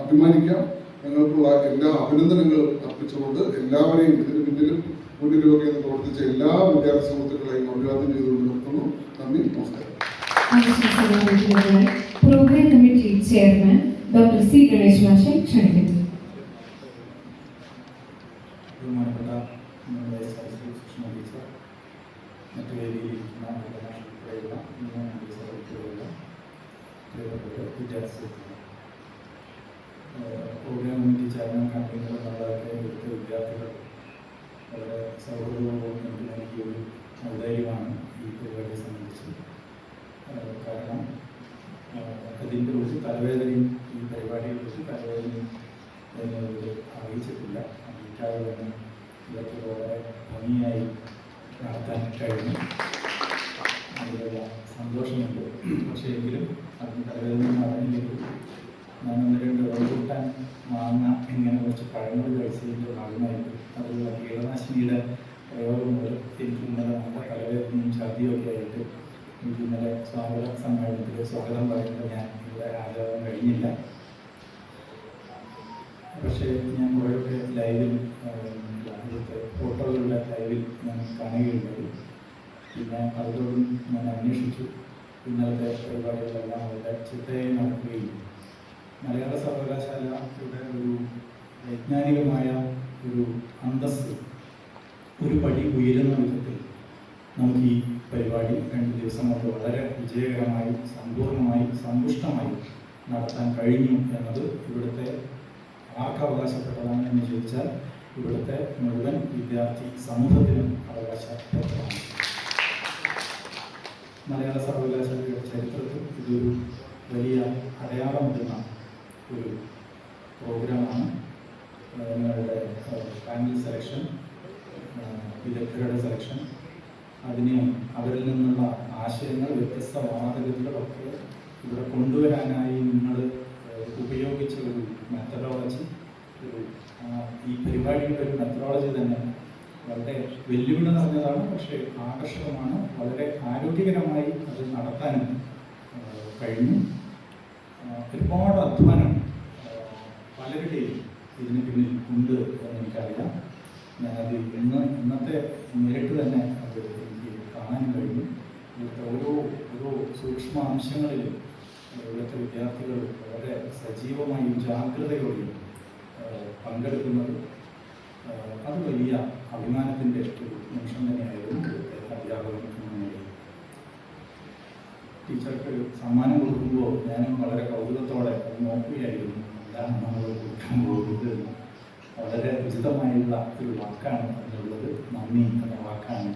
അഭിമാനിക്കാം. നിങ്ങൾക്കുള്ള എല്ലാ അഭിനന്ദനങ്ങളും അർപ്പിച്ചുകൊണ്ട് എല്ലാവരെയും ഇതിന് പിന്നിലും മുന്നിലുമൊക്കെ പ്രവർത്തിച്ച എല്ലാ വിദ്യാർത്ഥി സുഹൃത്തുക്കളെയും അഭിവാദ്യം ചെയ്തുകൊണ്ട് നിർത്തുന്നു. നന്ദി, നമസ്കാരം. Programme committee chairman doctor C. Ganesh മാഷെ ക്ഷണിക്കുന്നു. ബഹുമാനപ്പെട്ട സുഷമ ടീച്ചർ, മറ്റു വേദിയിലിരിക്കുന്ന വിദ്യാർത്ഥി പ്രോഗ്രാം കമ്മിറ്റി ചെയർമാൻ കൺവീനർ നമ്മളൊക്കെ ഇവിടുത്തെ വിദ്യാർത്ഥികൾ വളരെ സൗഹൃദവും എനിക്കൊരു ഔദാര്യമാണ് ഈ പരിപാടിയെ സംബന്ധിച്ച്. കാരണം അതിൻ്റെ ഒരു തലവേദനയും ഈ പരിപാടിയെക്കുറിച്ച് തലവേദനയും എന്നോട് അറിയിച്ചിട്ടില്ല. അറിയിക്കാതെ തന്നെ ഇതൊക്കെ വളരെ നടത്താൻ കഴിഞ്ഞു. അതിലുള്ള സന്തോഷമുണ്ട്. പക്ഷേ എങ്കിലും അതിന് തലവേദന നടന്നില്ലെങ്കിൽ ഞാൻ 1-2 റംബൂട്ടാൻ മാങ്ങ ഇങ്ങനെ കുറച്ച് പഴങ്ങൾ കഴിച്ചതിൻ്റെ ഭാഗമായിട്ട് അതുള്ള കീടനാശിനിയുടെ പ്രയോഗം മൂലം എനിക്ക് ഇന്നലെ നല്ല തലവേദനയും ഛർദിയൊക്കെ ആയിട്ട് എനിക്ക് ഇന്നലെ സ്വാഗത സമ്മേളനത്തിൽ സ്വാഗതം പറയുമ്പോൾ ഞാൻ ഇവിടെ ഹാജരാകാൻ കഴിഞ്ഞില്ല. പക്ഷേ ഞാൻ കുറേയൊക്കെ ലൈവിൽ ഇവിടുത്തെ ഫോട്ടോകളുടെ ലൈവിൽ ഞാൻ കാണുകയുണ്ടായി. പിന്നെ അതോടും ഞാൻ അന്വേഷിച്ചു. ഇന്നലത്തെ പരിപാടികളെല്ലാം വളരെ ചിട്ടയായി നടക്കുകയും മലയാള സർവകലാശാലയുടെ ഒരു വൈജ്ഞാനികമായ ഒരു അന്തസ്സ് ഒരു പടി ഉയരുന്ന വിധത്തിൽ നമുക്ക് ഈ പരിപാടി 2 ദിവസം കൊണ്ട് വളരെ വിജയകരമായി സമ്പൂർണ്ണമായി സമ്പുഷ്ടമായി നടത്താൻ കഴിഞ്ഞു എന്നത് ഇവിടുത്തെ ആർക്ക് അവകാശപ്പെട്ടതാണ് എന്ന് ചോദിച്ചാൽ ഇവിടുത്തെ മുഴുവൻ വിദ്യാർത്ഥി സമൂഹത്തിനും അവകാശപ്പെട്ടതാണ്. മലയാള സർവകലാശാലയുടെ ചരിത്രത്തിൽ ഇതൊരു വലിയ അടയാളമിടുന്ന ഒരു പ്രോഗ്രാമാണ്. നിങ്ങളുടെ ഫാമിലി സെലക്ഷൻ, വിദഗ്ധരുടെ സെലക്ഷൻ, അതിന് അവരിൽ നിന്നുള്ള ആശയങ്ങൾ വ്യത്യസ്ത വാദഗതികളൊക്കെ ഇവിടെ കൊണ്ടുവരാനായി നിങ്ങൾ ഉപയോഗിച്ച ഒരു മെത്തഡോളജി, ഈ പരിപാടിയുടെ ഒരു മെത്തഡോളജി തന്നെ വളരെ വെല്ലുവിളി നിറഞ്ഞതാണ്. പക്ഷേ ആകർഷകമാണ്. വളരെ ആരോഗ്യകരമായി അത് നടത്താനും കഴിഞ്ഞു. ഒരുപാട് അധ്വാനം പലരുടെയും ഇതിന് പിന്നിൽ ഉണ്ട് എന്ന് എനിക്കറിയാം. ഞാനത് ഇന്നത്തെ നേരിട്ട് തന്നെ അത് എനിക്ക് കാണാൻ കഴിഞ്ഞു. ഇവിടുത്തെ ഓരോ സൂക്ഷ്മ അംശങ്ങളിലും ഇവിടുത്തെ വിദ്യാർത്ഥികൾ വളരെ സജീവമായും ജാഗ്രതയോടെയും പങ്കെടുക്കുന്നത് അത് വലിയ അഭിമാനത്തിൻ്റെ ഒരു നിമിഷം തന്നെയായിരുന്നു ഇവിടുത്തെ അധ്യാപകർ എന്ന നിലയിൽ. ടീച്ചർക്ക് സമ്മാനം കൊടുക്കുമ്പോൾ ഞാനും വളരെ കൗതുകത്തോടെ അത് നോക്കുകയായിരുന്നു. എന്താണ് നമ്മൾ കൊടുക്കാൻ പോകുന്നത്? വളരെ ഉചിതമായുള്ള ഒരു വാക്കാണ് എന്നുള്ളത്. നന്ദി എന്ന വാക്കാണ്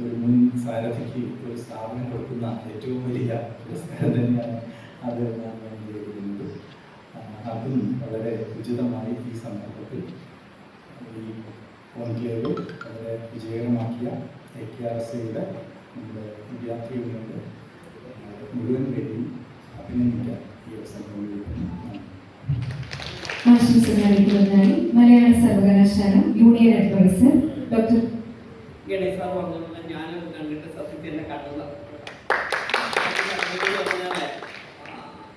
ഒരു മുൻ സാരഥിക്ക് ഒരു സ്ഥാപനം കൊടുക്കുന്ന ഏറ്റവും വലിയ പുരസ്കാരം തന്നെയാണ് അത് ഞാൻ ചെയ്തിരുന്നത്. അതും വളരെ ഉചിതമായി ഈ സന്ദർഭത്തിൽ ഈ കോൺക്ലേവ് വളരെ വിജയകരമാക്കിയ AKRSയുടെ നമ്മുടെ വിദ്യാർത്ഥി യൂണിയൻ്റെ മുഴുവൻ പേരെയും അഭിനന്ദിക്കാൻ ഈ അവസരം ഉപയോഗിക്കുന്നു. ആശംസകൾ അറിയിക്കുന്നതിനായി Malayala Sarvakalasala union adviser doctor Ganesha പറഞ്ഞ ഞാനും കണ്ടിട്ട് സത്യത്തിൽ എന്നെ കണ്ടത്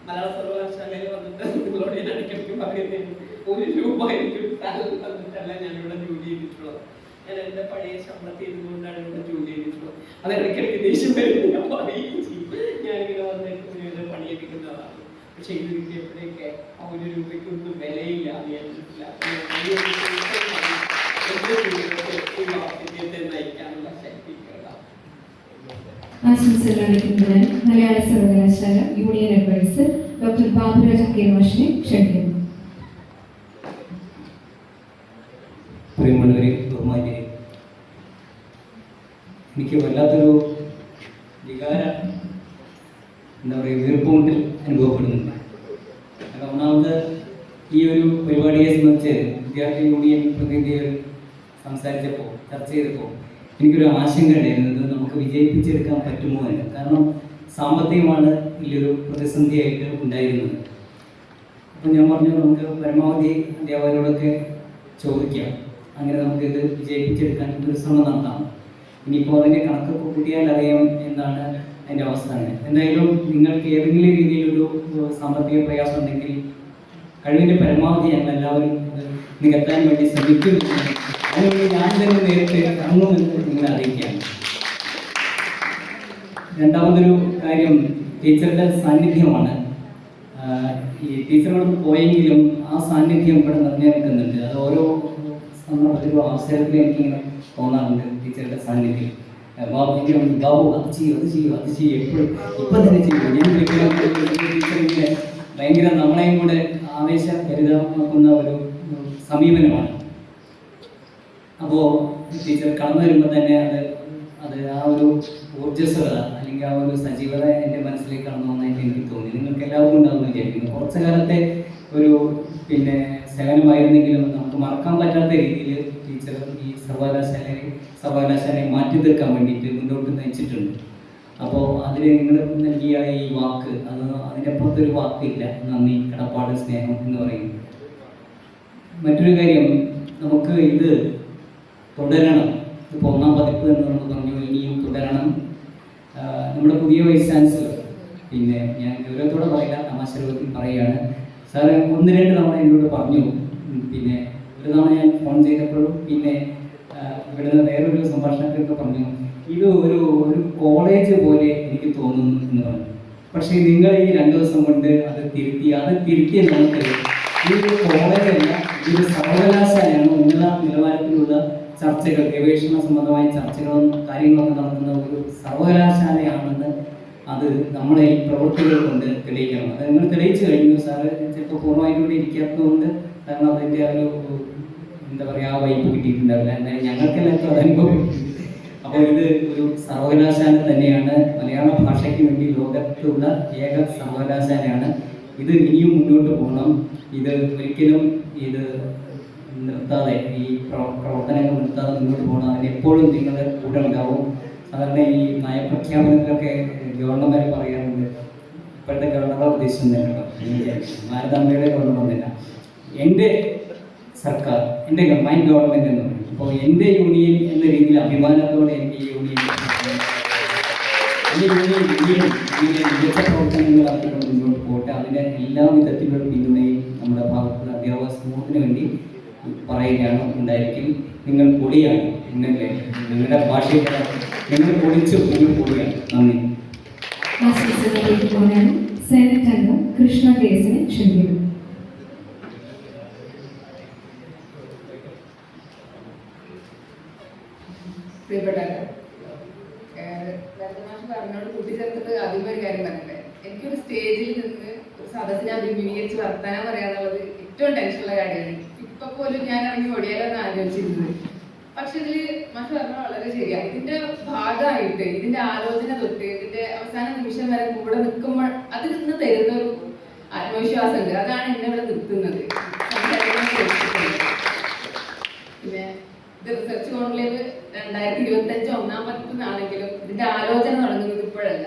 മലയാള സർവകലാശാലയിൽ വന്നിട്ട് നിങ്ങളോട് ഞാൻ ഇടയ്ക്കിടയ്ക്ക് പറയുന്നത് 1 രൂപ എനിക്ക് തന്നിട്ടല്ല ഞാനിവിടെ ജോലി ചെയ്തിട്ടുള്ളത്. ഞാൻ എൻ്റെ പഴയ ശമ്പളത്തിൽ ഇരുന്നുകൊണ്ടാണ് ഇവിടെ ജോലി ചെയ്തിട്ടുള്ളത്. അത് ഇടയ്ക്കിടയ്ക്ക് ദേഷ്യം വരുന്നത് ഞാൻ പറയുകയും ചെയ്യും. ഞാനിങ്ങനെ വന്നിട്ട് ഇവിടെ പണിയെടുക്കുന്നതാണ്. പക്ഷെ ഇത് കിട്ടിയപ്പോഴേക്ക് ആ 1 രൂപയ്ക്കൊന്നും വിലയില്ല വിചാരിച്ചിട്ടില്ല. ജീവിതത്തെ നയിക്കാനുള്ള ശക്തി ആശംസകൾ അറിയിക്കുന്നതിനായി Malayala Sarvakalasala union adviser doctor Baburaj K മാഷിനെ ക്ഷണിക്കുന്നു. പ്രിയമുള്ളവരെ, ബഹുമാന്യരെ, എനിക്ക് വല്ലാത്തൊരു വികാര വീർപ്പുമുട്ടിൽ അനുഭവപ്പെടുന്നുണ്ട്. ഒന്നാമത് ഈ ഒരു പരിപാടിയെ സംബന്ധിച്ച് വിദ്യാർത്ഥി യൂണിയൻ പ്രതിനിധികൾ സംസാരിച്ചപ്പോൾ ചർച്ച ചെയ്തപ്പോൾ എനിക്കൊരു ആശങ്ക ഉണ്ടായിരുന്നത് നമുക്ക് വിജയിപ്പിച്ചെടുക്കാൻ പറ്റുമോ എന്ന്. കാരണം സാമ്പത്തികമാണ് ഇതിലൊരു പ്രതിസന്ധിയായിട്ട് ഉണ്ടായിരുന്നത്. അപ്പം ഞാൻ പറഞ്ഞു നമുക്ക് പരമാവധി അധ്യാപകരോടൊക്കെ ചോദിക്കാം, അങ്ങനെ നമുക്കിത് വിജയിപ്പിച്ചെടുക്കാൻ ഒരു ശ്രമം നടത്താം. ഇനിയിപ്പോൾ അതിൻ്റെ കണക്കൊക്കെ കൂട്ടിയാൽ അറിയാം എന്താണ് അതിൻ്റെ അവസ്ഥ. എന്തായാലും നിങ്ങൾക്ക് ഏതെങ്കിലും രീതിയിലൊരു സാമ്പത്തിക പ്രയാസം ഉണ്ടെങ്കിൽ കഴിവിൻ്റെ പരമാവധി ഞങ്ങൾ എല്ലാവരും നികത്താൻ വേണ്ടി ശ്രമിക്കുന്നു. അതിനുവേണ്ടി ഞാൻ തന്നെ നേരിട്ട് ഇറങ്ങുമെന്ന് നിങ്ങളെ അറിയിക്കുകയാണ്. രണ്ടാമതൊരു കാര്യം ടീച്ചറുടെ സാന്നിധ്യമാണ്. ഈ ടീച്ചറോട് പോയെങ്കിലും ആ സാന്നിധ്യം ഇവിടെ നിലനിൽക്കുന്നുണ്ട്. അത് ഓരോ സന്ദർഭത്തിലും അവസരത്തിലും എനിക്കിങ്ങനെ തോന്നാറുണ്ട്. ടീച്ചറുടെ സാന്നിധ്യം ബാബു അത് ചെയ്യും എപ്പോഴും ഇപ്പം തന്നെ ചെയ്യും. ഞാൻ ടീച്ചറിങ്ങനെ ഭയങ്കര നമ്മളെയും കൂടെ ആവേശഭരിതമാക്കുന്ന ഒരു സമീപനമാണ്. അപ്പോൾ ടീച്ചർ കടന്നു വരുമ്പോൾ തന്നെ അത് ആ ഒരു ഊർജ്ജസ്വത അല്ലെങ്കിൽ ആ ഒരു സജീവത എൻ്റെ മനസ്സിലേക്ക് കടന്നു വന്നതായിട്ട് എനിക്ക് തോന്നി. നിങ്ങൾക്ക് എല്ലാവർക്കും ഉണ്ടാകുമെന്ന് വിചാരിക്കുന്നു. കുറച്ചു കാലത്തെ ഒരു സേവനമായിരുന്നെങ്കിലും നമുക്ക് മറക്കാൻ പറ്റാത്ത രീതിയിൽ ടീച്ചർ ഈ സർവകലാശാലയെ സർവകലാശാലയെ മാറ്റി തീർക്കാൻ വേണ്ടിയിട്ട് മുന്നോട്ട് നയിച്ചിട്ടുണ്ട്. അപ്പോൾ അതിൽ നിങ്ങൾ നൽകിയ ഈ വാക്ക് അതിനപ്പുറത്തൊരു വാക്കില്ല. നന്ദി, കടപ്പാട്, സ്നേഹം എന്ന് പറയുന്നത്. മറ്റൊരു കാര്യം, നമുക്ക് ഇത് തുടരണം. ഇപ്പോൾ 1-ാം പതിപ്പ് എന്ന് നമ്മൾ പറഞ്ഞു, ഇനിയും തുടരണം. നമ്മുടെ പുതിയ വൈസ് ചാൻസലർ, പിന്നെ ഞാൻ ഗൗരവത്തോടെ പറയില്ല, തമാശ രൂപത്തിൽ പറയുകയാണ്. സാറ് 1-2 തവണ എന്നോട് പറഞ്ഞു, പിന്നെ ഒരു തവണ ഞാൻ ഫോൺ ചെയ്തപ്പോഴും പിന്നെ ഇവിടുന്ന് വേറൊരു സംഭാഷണത്തിലൊക്കെ പറഞ്ഞു, ഇത് ഒരു കോളേജ് പോലെ എനിക്ക് തോന്നുന്നു എന്ന് പറഞ്ഞു. പക്ഷേ നിങ്ങൾ ഈ 2 ദിവസം കൊണ്ട് അത് തിരുത്തി നമുക്ക് ഇതൊരു കോളേജല്ല, ഇതൊരു സർവകലാശാലയാണ്. ഉന്നത നിലവാരത്തിലുള്ള ചർച്ചകൾ, ഗവേഷണ സംബന്ധമായ ചർച്ചകളും കാര്യങ്ങളൊക്കെ നടത്തുന്ന ഒരു സർവകലാശാലയാണെന്ന് അത് നമ്മളെ ഈ പ്രവൃത്തികൾ കൊണ്ട് തെളിയിക്കണം. അത് നിങ്ങൾ തെളിയിച്ചു കഴിഞ്ഞു. സാറ് ചിലപ്പോൾ പൂർണ്ണമായിട്ട് ഇവിടെ ഇരിക്കാത്തതുകൊണ്ട് കാരണം അതിൻ്റെ ഒരു എന്താ പറയുക, ആ വൈപ്പ് കിട്ടിയിട്ടുണ്ടാവില്ല. എന്തായാലും ഞങ്ങൾക്കെല്ലാം അത് അനുഭവപ്പെട്ടിട്ടുണ്ട്. അപ്പോൾ ഇത് ഒരു സർവകലാശാല തന്നെയാണ്. മലയാള ഭാഷയ്ക്ക് വേണ്ടി ലോകത്തുള്ള ഏക സർവകലാശാലയാണ്. ഇത് ഇനിയും മുന്നോട്ട് പോകണം. ഇത് ഒരിക്കലും ഇത് നിർത്താതെ, ഈ പ്രവർത്തനങ്ങൾ നിർത്താതെ മുന്നോട്ട് പോകണം. അതിന് എപ്പോഴും നിങ്ങളുടെ കൂടെ ഉണ്ടാവും. സാധാരണ ഈ നയപ്രഖ്യാപനത്തിലൊക്കെ ഗവർണർമാർ പറയാറുണ്ട്, ഇപ്പോഴത്തെ ഗവർണറെ ഉദ്ദേശിക്കുന്നില്ല, ഭാരതാംബയുടെ ഗവർണർ ഒന്നില്ല, എൻ്റെ സർക്കാർ, എൻ്റെ മൈ ഗവൺമെൻറ് എന്ന് പറയും. അപ്പോൾ എൻ്റെ യൂണിയൻ എന്ന രീതിയിൽ അഭിമാനത്തോടെ എനിക്ക് ഈ യൂണിയൻ മികച്ച പ്രവർത്തനങ്ങൾ നടത്തിക്കൊണ്ട് മുന്നോട്ട് പോകട്ടെ. അതിൻ്റെ എല്ലാ വിധത്തിലുള്ള പിന്തുണയും നമ്മുടെ ഭാഗത്തുള്ള അധ്യാപക സമൂഹത്തിന് വേണ്ടി പറയുകയാണ്, ഉണ്ടായിരിക്കും. നിങ്ങൾ പൊടിയാണ്, നിങ്ങളുടെ ഭാഷയിൽ നിങ്ങൾ പൊടിച്ച് പൊടിയാണ്. നന്ദി. സെനറ്റ് അംഗം കൃഷ്ണ കേസിനെ ക്ഷണിക്കുന്നു. പ്രിയപ്പെട്ടവരെ, പറഞ്ഞോട് കൂട്ടിച്ചേർത്തിട്ട് ആദ്യമേ ഒരു കാര്യം പറഞ്ഞില്ലേ, എനിക്കൊരു സ്റ്റേജിൽ നിന്ന് ഒരു സദസ്സിനെ അഭിമുഖീകരിച്ച് വർത്താനം പറയാന്നുള്ളത് ഏറ്റവും ടെൻഷനുള്ള കാര്യമാണ്. ഇപ്പൊ പോലും ഞാൻ ഇറങ്ങി ഓടിയാലോന്ന് ആലോചിച്ചിരുന്നത്. പക്ഷെ ഇതില് മാഷ് പറഞ്ഞ വളരെ ശരിയാണ്. ഇതിന്റെ ഭാഗമായിട്ട്, ഇതിന്റെ ആലോചന തൊട്ട് ഇതിന്റെ അവസാന നിമിഷം വരെ കൂടെ നിൽക്കുമ്പോൾ അതിൽ നിന്ന് തരുന്ന ഒരു ആത്മവിശ്വാസമുണ്ട്. അതാണ് എന്നെ ഇവിടെ നിർത്തുന്നത്. പിന്നെ ഇത് റിസർച്ച് കോൺക്ലേവ് 2025 1-ാം പതിപ്പിനാണെങ്കിലും ഇതിന്റെ ആലോചന തുടങ്ങുന്നത് ഇപ്പോഴല്ല.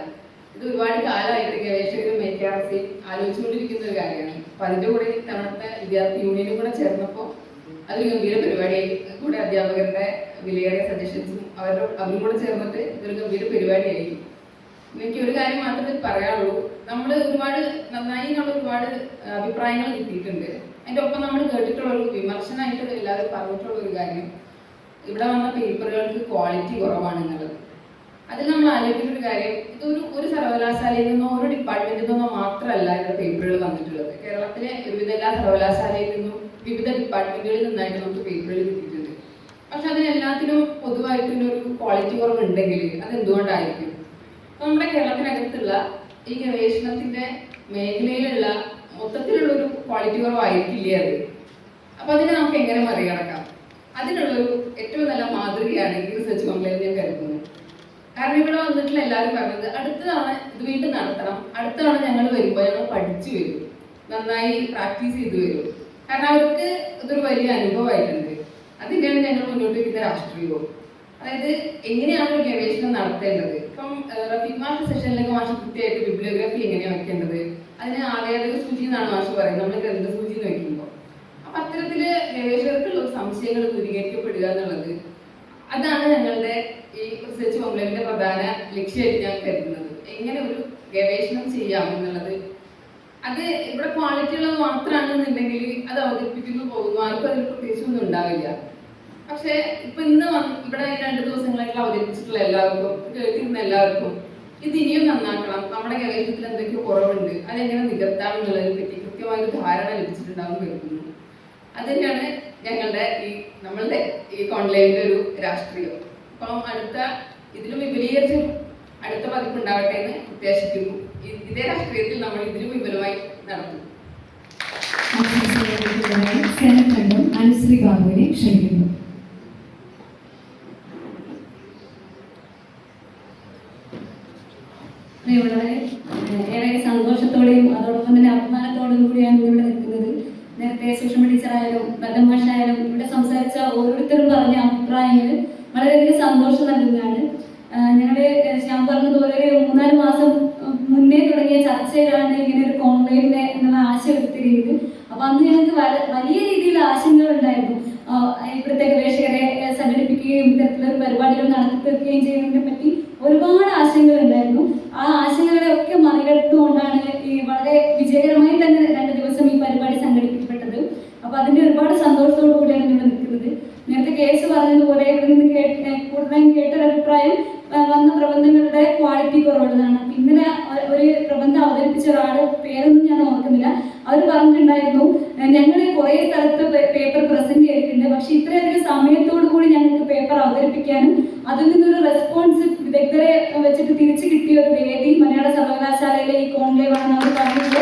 ഇത് ഒരുപാട് കാലമായിട്ട് ഗവേഷകരും KRC ആലോചിച്ചുകൊണ്ടിരിക്കുന്ന ഒരു കാര്യമാണ്. അപ്പൊ അതിന്റെ കൂടെ ഇത്തവണത്തെ വിദ്യാർത്ഥി യൂണിയനും കൂടെ ചേർന്നപ്പോൾ അതൊരു ഗംഭീര പരിപാടിയായി. കൂടെ അധ്യാപകരുടെ വിലയേറിയ സജഷൻസും അവരും കൂടെ ചേർന്നിട്ട് ഇതൊരു ഗംഭീര പരിപാടിയായി. എനിക്ക് ഒരു കാര്യം മാത്രമേ പറയാനുള്ളൂ, നമ്മൾ ഒരുപാട് നന്നായി എന്നുള്ള ഒരുപാട് അഭിപ്രായങ്ങൾ കിട്ടിയിട്ടുണ്ട്. അതിൻ്റെ ഒപ്പം നമ്മൾ കേട്ടിട്ടുള്ള ഒരു വിമർശനമായിട്ട് എല്ലാവരും പറഞ്ഞിട്ടുള്ള ഒരു കാര്യം, ഇവിടെ വന്ന പേപ്പറുകൾക്ക് ക്വാളിറ്റി കുറവാണെന്നുള്ളത്. അതിൽ നമ്മൾ ആലോചിക്കുന്ന ഒരു കാര്യം, ഒരു സർവകലാശാലയിൽ നിന്നോ ഒരു ഡിപ്പാർട്ട്മെന്റിൽ നിന്നോ മാത്രമല്ല ഇവിടെ പേപ്പറുകൾ വന്നിട്ടുള്ളത്. കേരളത്തിലെ ഒരുവിധ എല്ലാ സർവകലാശാലയിൽ നിന്നും വിവിധ ഡിപ്പാർട്ട്മെന്റുകളിൽ നിന്നായിട്ട് നമുക്ക് പേപ്പറുകൾ കിട്ടിയിട്ടുണ്ട്. പക്ഷെ അതിനെല്ലാത്തിനും പൊതുവായിട്ടൊരു ക്വാളിറ്റി കുറവുണ്ടെങ്കിൽ അതെന്തുകൊണ്ടായിരിക്കും? നമ്മുടെ കേരളത്തിനകത്തുള്ള ഈ ഗവേഷണത്തിന്റെ മേഖലയിലുള്ള മൊത്തത്തിലുള്ളൊരു ക്വാളിറ്റി കുറവായിരിക്കില്ലേ അത്? അപ്പൊ അതിനെ നമുക്ക് എങ്ങനെ മറികടക്കാം? അതിനുള്ളൊരു ഏറ്റവും നല്ല മാതൃകയാണ് ഈ റിസർച്ച് കോൺക്ലേവ് ഞാൻ കരുതുന്നത്. കാരണം ഇവിടെ വന്നിട്ടുള്ള എല്ലാവരും പറഞ്ഞത് അടുത്ത തവണ ഇത് വീണ്ടും നടത്തണം, അടുത്ത തവണ ഞങ്ങൾ വരുമ്പോൾ ഞങ്ങൾ പഠിച്ചു വരും, നന്നായി പ്രാക്ടീസ് ചെയ്ത് വരും. കാരണം അവർക്ക് ഇതൊരു വലിയ അനുഭവമായിട്ടുണ്ട്. അതിൻ്റെയാണ് ഞങ്ങൾ മുന്നോട്ട് വയ്ക്കുന്ന രാഷ്ട്രീയവും. അതായത് എങ്ങനെയാണ് ഒരു ഗവേഷണം നടത്തേണ്ടത്. ഇപ്പം റഫീഖ് മാഷ് സെഷനിലൊക്കെ മാഷ് കൃത്യമായിട്ട് ബിബ്ലിയോഗ്രഫി എങ്ങനെയാണ് വെക്കേണ്ടത്, അതിന് ആവേദക സൂചി എന്നാണ് മാഷ് പറയുന്നത്, നമ്മൾ ഗ്രന്ഥസൂചി എന്ന് വെക്കുമ്പോൾ. അപ്പൊ അത്തരത്തില് ഗവേഷകർക്കുള്ള സംശയങ്ങൾ ദൂരീകരിക്കപ്പെടുക എന്നുള്ളത്, അതാണ് ഞങ്ങളുടെ ഈ റിസർച്ച് കോൺക്ലേവിന്റെ പ്രധാന ലക്ഷ്യമായിട്ട് ഞാൻ കരുതുന്നത്. എങ്ങനെ ഒരു ഗവേഷണം ചെയ്യാം എന്നുള്ളത്. അത് ഇവിടെ ക്വാളിറ്റി ഉള്ളത് മാത്രമാണെന്നുണ്ടെങ്കിൽ അത് അവതരിപ്പിക്കുന്നു പോകുന്നു, ആർക്കും അതിൽ പ്രത്യേകിച്ചൊന്നും ഉണ്ടാവില്ല. പക്ഷെ ഇപ്പൊ ഇന്ന് ഇവിടെ 2 ദിവസങ്ങളായിട്ട് അവതരിപ്പിച്ചിട്ടുള്ള എല്ലാവർക്കും, കേട്ടിരുന്ന എല്ലാവർക്കും ഇത് ഇനിയും നന്നാക്കണം, നമ്മുടെ ഗവേഷണത്തിൽ എന്തൊക്കെയോ കുറവുണ്ട്, അതെങ്ങനെ നികത്താം എന്നുള്ളതിനെ പറ്റി കൃത്യമായൊരു ധാരണ ലഭിച്ചിട്ടുണ്ടാവും കരുതുന്നു. അത് തന്നെയാണ് നമ്മളുടെ ഈ കോൺക്ലേവിന്റെ ഒരു രാഷ്ട്രീയം. അപ്പം ഇതിലും വിപുലീകരിച്ച അടുത്ത പതിപ്പ് ഉണ്ടാവട്ടെ എന്ന് പ്രത്യാശിക്കുന്നു. ഇതേ രാഷ്ട്രീയത്തിൽ നമ്മൾ ഇതിലും വിപുലമായി നടത്തും. സെനറ്റ് അംഗം അനുശ്രീ ബാബുവിനെ ക്ഷണിക്കുന്നു. ഏറെ സന്തോഷത്തോടെയും അതോടൊപ്പം തന്നെ അഭിമാനത്തോടും കൂടിയാണ് ഇവിടെ നിൽക്കുന്നത്. നേരത്തെ സുഷമ ടീച്ചറായാലും ബദമാഷായാലും ഇവിടെ സംസാരിച്ച ഓരോരുത്തരും പറഞ്ഞ അഭിപ്രായങ്ങൾ വളരെയധികം സന്തോഷം നൽകുന്നതാണ്. ഞങ്ങൾ ഞാൻ പറഞ്ഞതുപോലെ 3-4 മാസം മുന്നേ തുടങ്ങിയ ചർച്ചയിലാണ് ഇങ്ങനെ ഒരു കോൺക്ലേവിനെ എന്നുള്ള ആശയം എടുത്തിരുന്നത്. അപ്പൊ അന്ന് ഞങ്ങൾക്ക് വലിയ രീതിയിൽ ആശങ്കകൾ ഉണ്ടായിരുന്നു. ഇവിടുത്തെ ഗവേഷകരെ സംഘടിപ്പിക്കുകയും ഇത്തരത്തിലുള്ള പരിപാടികൾ നടത്തിത്തീർക്കുകയും ചെയ്യുന്നതിനെ പറ്റി ഒരുപാട് ആശങ്കകൾ ഉണ്ടായിരുന്നു. ആ ആശങ്കകളെ ഒക്കെ മറികടന്നുകൊണ്ടാണ് ഈ വളരെ വിജയകരമായി തന്നെ 2 ദിവസം ഈ പരിപാടി സംഘടിപ്പിക്കപ്പെട്ടത്. അപ്പൊ അതിന്റെ ഒരുപാട് സന്തോഷത്തോടു കൂടിയാണ് ഇവിടെ നിൽക്കുന്നത്. നേരത്തെ കേസ് പറഞ്ഞതുപോലെ ഇവിടെ നിന്ന് കൂടുതലായും കേട്ടൊരു അഭിപ്രായം വന്ന പ്രബന്ധങ്ങളുടെ ക്വാളിറ്റി കുറവുള്ളതാണ്. ഇന്നലെ ഒരു പ്രബന്ധം അവതരിപ്പിച്ച ഒരാള്, പേരൊന്നും ഞാൻ ഓർക്കുന്നില്ല, അവർ പറഞ്ഞിട്ടുണ്ടായിരുന്നു ഞങ്ങൾ കുറേ സ്ഥലത്ത് പേപ്പർ പ്രസന്റ് ചെയ്തിട്ടുണ്ട്, പക്ഷെ ഇത്രയധികം സമയത്തോടു കൂടി ഞങ്ങൾക്ക് പേപ്പർ അവതരിപ്പിക്കാനും അതിൽ നിന്നൊരു റെസ്പോൺസ് വിദഗ്ധരെ വെച്ചിട്ട് തിരിച്ചു കിട്ടിയ ഒരു വേദി മലയാള സർവകലാശാലയിലെ ഈ കോൺക്ലേവ് ആണെന്ന് അവർ പറഞ്ഞിട്ട്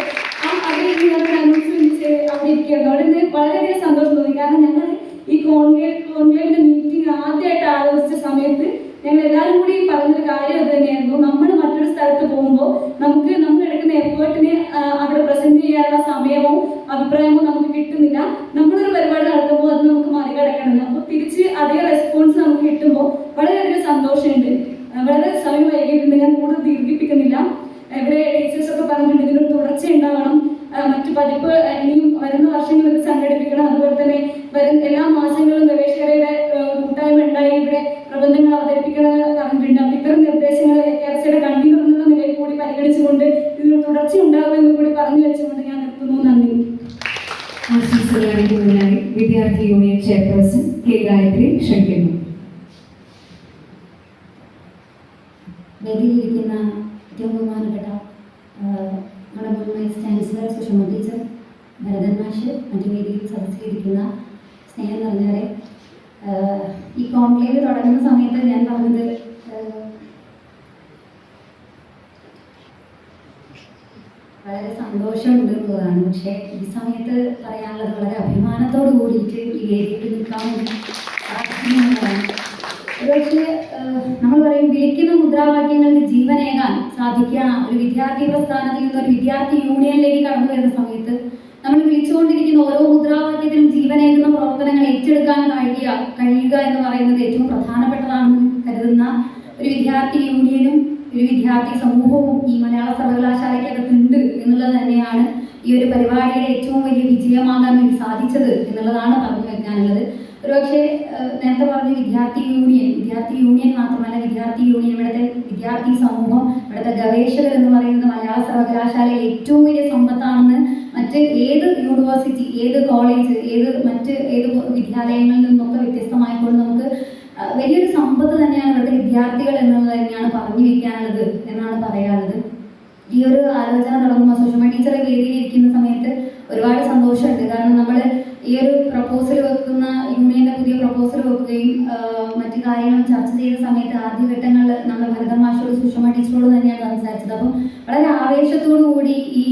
അനൗൺസ്മെന്റ് അവിടെ ഇരിക്കുകയായിരുന്നു. അവിടെ വളരെയധികം സന്തോഷം തോന്നി. കാരണം ഞങ്ങൾ ഈ കോൺക്ലേവിന്റെ മീറ്റിംഗ് ആദ്യമായിട്ട് ആലോചിച്ച സമയത്ത് ഞങ്ങൾ എല്ലാവരും കൂടി പറഞ്ഞൊരു കാര്യം അത് തന്നെയായിരുന്നു. നമ്മൾ മറ്റൊരു സ്ഥലത്ത് പോകുമ്പോൾ നമ്മൾ എടുക്കുന്ന എഫേർട്ടിന് അവിടെ പ്രസന്റ് ചെയ്യാനുള്ള സമയമോ അഭിപ്രായമോ നമുക്ക് കിട്ടുന്നില്ല. നമ്മളൊരു പരിപാടി നടത്തുമ്പോൾ അത് നമുക്ക് മറികടക്കണം. അപ്പോൾ തിരിച്ച് അതേ റെസ്പോൺസ് നമുക്ക് കിട്ടുമ്പോൾ വളരെയധികം സന്തോഷമുണ്ട്. വളരെ സമയം വൈകിട്ടുണ്ട്, ഞാൻ കൂടുതൽ ദീർഘിപ്പിക്കുന്നില്ല. ഇവിടെ ടീച്ചേഴ്സ് ഒക്കെ പറഞ്ഞിട്ടുണ്ട് ഇതിനൊരു തുടർച്ച ഉണ്ടാവണം, മറ്റു പതിപ്പ് ഇനിയും വരുന്ന വർഷങ്ങളിൽ സംഘടിപ്പിക്കണം. അതുപോലെ തന്നെ എല്ലാ മാസങ്ങളിലും ഗവേഷകരുടെ കൂട്ടായ്മ ഉണ്ടായി ഇവിടെ പ്രബന്ധങ്ങൾ അവതരിപ്പിക്കണമെന്ന് പറഞ്ഞിട്ടുണ്ട്. അപ്പോൾ ഇത്തരം നിർദ്ദേശങ്ങൾ കേരളയുടെ കൺവീനർ എന്നുള്ള നിലയിൽ കൂടി പരിഗണിച്ചുകൊണ്ട് ഇതിന് തുടർച്ച ഉണ്ടാകുമെന്ന് കൂടി പറഞ്ഞു വെച്ചുകൊണ്ട് ഞാൻ നിർത്തുന്നു. നന്ദി. ആശംസകൾ അറിയിക്കുന്നതിനായി വിദ്യാർത്ഥി യൂണിയൻ ചെയർപേഴ്സൺ കെ ഗായത്രി ക്ഷണിക്കുന്നു. വേദിയിലിരിക്കുന്ന ഏറ്റവും ബഹുമാനപ്പെട്ട നമ്മുടെ മുൻ vice chancellor Sushama teacher, Bharathan മാഷ്, മറ്റു വേദിയിൽ സദസ്സിലിരിക്കുന്ന സ്നേഹം നിറഞ്ഞവരെ, ഈ കോൺക്ലേവ് തുടങ്ങുന്ന സമയത്ത് ഞാൻ പറഞ്ഞത് വളരെ സന്തോഷമുണ്ട് എന്നുള്ളതാണ്. പക്ഷേ ഈ സമയത്ത് പറയാനുള്ളത് വളരെ അഭിമാനത്തോട് കൂടിയിട്ട് ഈ വേദിയിൽ നിൽക്കാൻ വേണ്ടി സാധിക്കുന്നതാണ്. ഒരുപക്ഷെ നമ്മൾ പറയും വിളിക്കുന്ന മുദ്രാവാക്യങ്ങൾക്ക് ജീവനേകാൻ സാധിക്കുക. ഒരു വിദ്യാർത്ഥി പ്രസ്ഥാനത്തിൽ നിന്ന് ഒരു വിദ്യാർത്ഥി യൂണിയനിലേക്ക് കടന്നു വരുന്ന സമയത്ത് നമ്മൾ വിളിച്ചുകൊണ്ടിരിക്കുന്ന ഓരോ മുദ്രാവാക്യത്തിനും ജീവനേകുന്ന പ്രവർത്തനങ്ങൾ ഏറ്റെടുക്കാൻ കഴിയുക എന്ന് പറയുന്നത് ഏറ്റവും പ്രധാനപ്പെട്ടതാണെന്ന് കരുതുന്ന ഒരു വിദ്യാർത്ഥി യൂണിയനും ഒരു വിദ്യാർത്ഥി സമൂഹവും ഈ മലയാള സർവകലാശാലയ്ക്കകത്തുണ്ട് എന്നുള്ളത് തന്നെയാണ് ഈ ഒരു പരിപാടിയുടെ ഏറ്റവും വലിയ വിജയമാകാൻ വേണ്ടി സാധിച്ചത് എന്നുള്ളതാണ് പറഞ്ഞു വെക്കാനുള്ളത്. ഒരുപക്ഷെ നേരത്തെ പറഞ്ഞ വിദ്യാർത്ഥി യൂണിയൻ മാത്രമല്ല, വിദ്യാർത്ഥി യൂണിയൻ, ഇവിടുത്തെ വിദ്യാർത്ഥി സമൂഹം, ഇവിടുത്തെ ഗവേഷകർ എന്ന് പറയുന്നത് മലയാള സർവകലാശാലയിൽ ഏറ്റവും വലിയ സമ്പത്താണെന്ന് മറ്റ് ഏത് യൂണിവേഴ്സിറ്റി, ഏത് കോളേജ്, ഏത് വിദ്യാലയങ്ങളിൽ നിന്നൊക്കെ വ്യത്യസ്തമായിക്കൊണ്ട് നമുക്ക് വലിയൊരു സമ്പത്ത് തന്നെയാണ് ഇവിടുത്തെ വിദ്യാർത്ഥികൾ എന്നുള്ളത് തന്നെയാണ് പറഞ്ഞു വെക്കാനുള്ളത് എന്നാണ് പറയാനുള്ളത്. ഈ ഒരു ആലോചന തുടങ്ങുമ്പോൾ സുഷമ ടീച്ചർ വേദിയിലിരിക്കുന്ന സമയത്ത് ഒരുപാട് സന്തോഷമുണ്ട്. കാരണം നമ്മൾ ഈ ഒരു പ്രപ്പോസൽ വെക്കുന്ന യൂണിയന്റെ പുതിയ പ്രപ്പോസൽ വെക്കുകയും മറ്റു കാര്യങ്ങളും ചർച്ച ചെയ്ത സമയത്ത് ആദ്യഘട്ടങ്ങളിൽ നമ്മൾ ഭരതൻ മാഷോട് സുഷമ ടീച്ചറോട് തന്നെയാണ് സംസാരിച്ചത്. അപ്പം വളരെ ആവേശത്തോടു കൂടി ഈ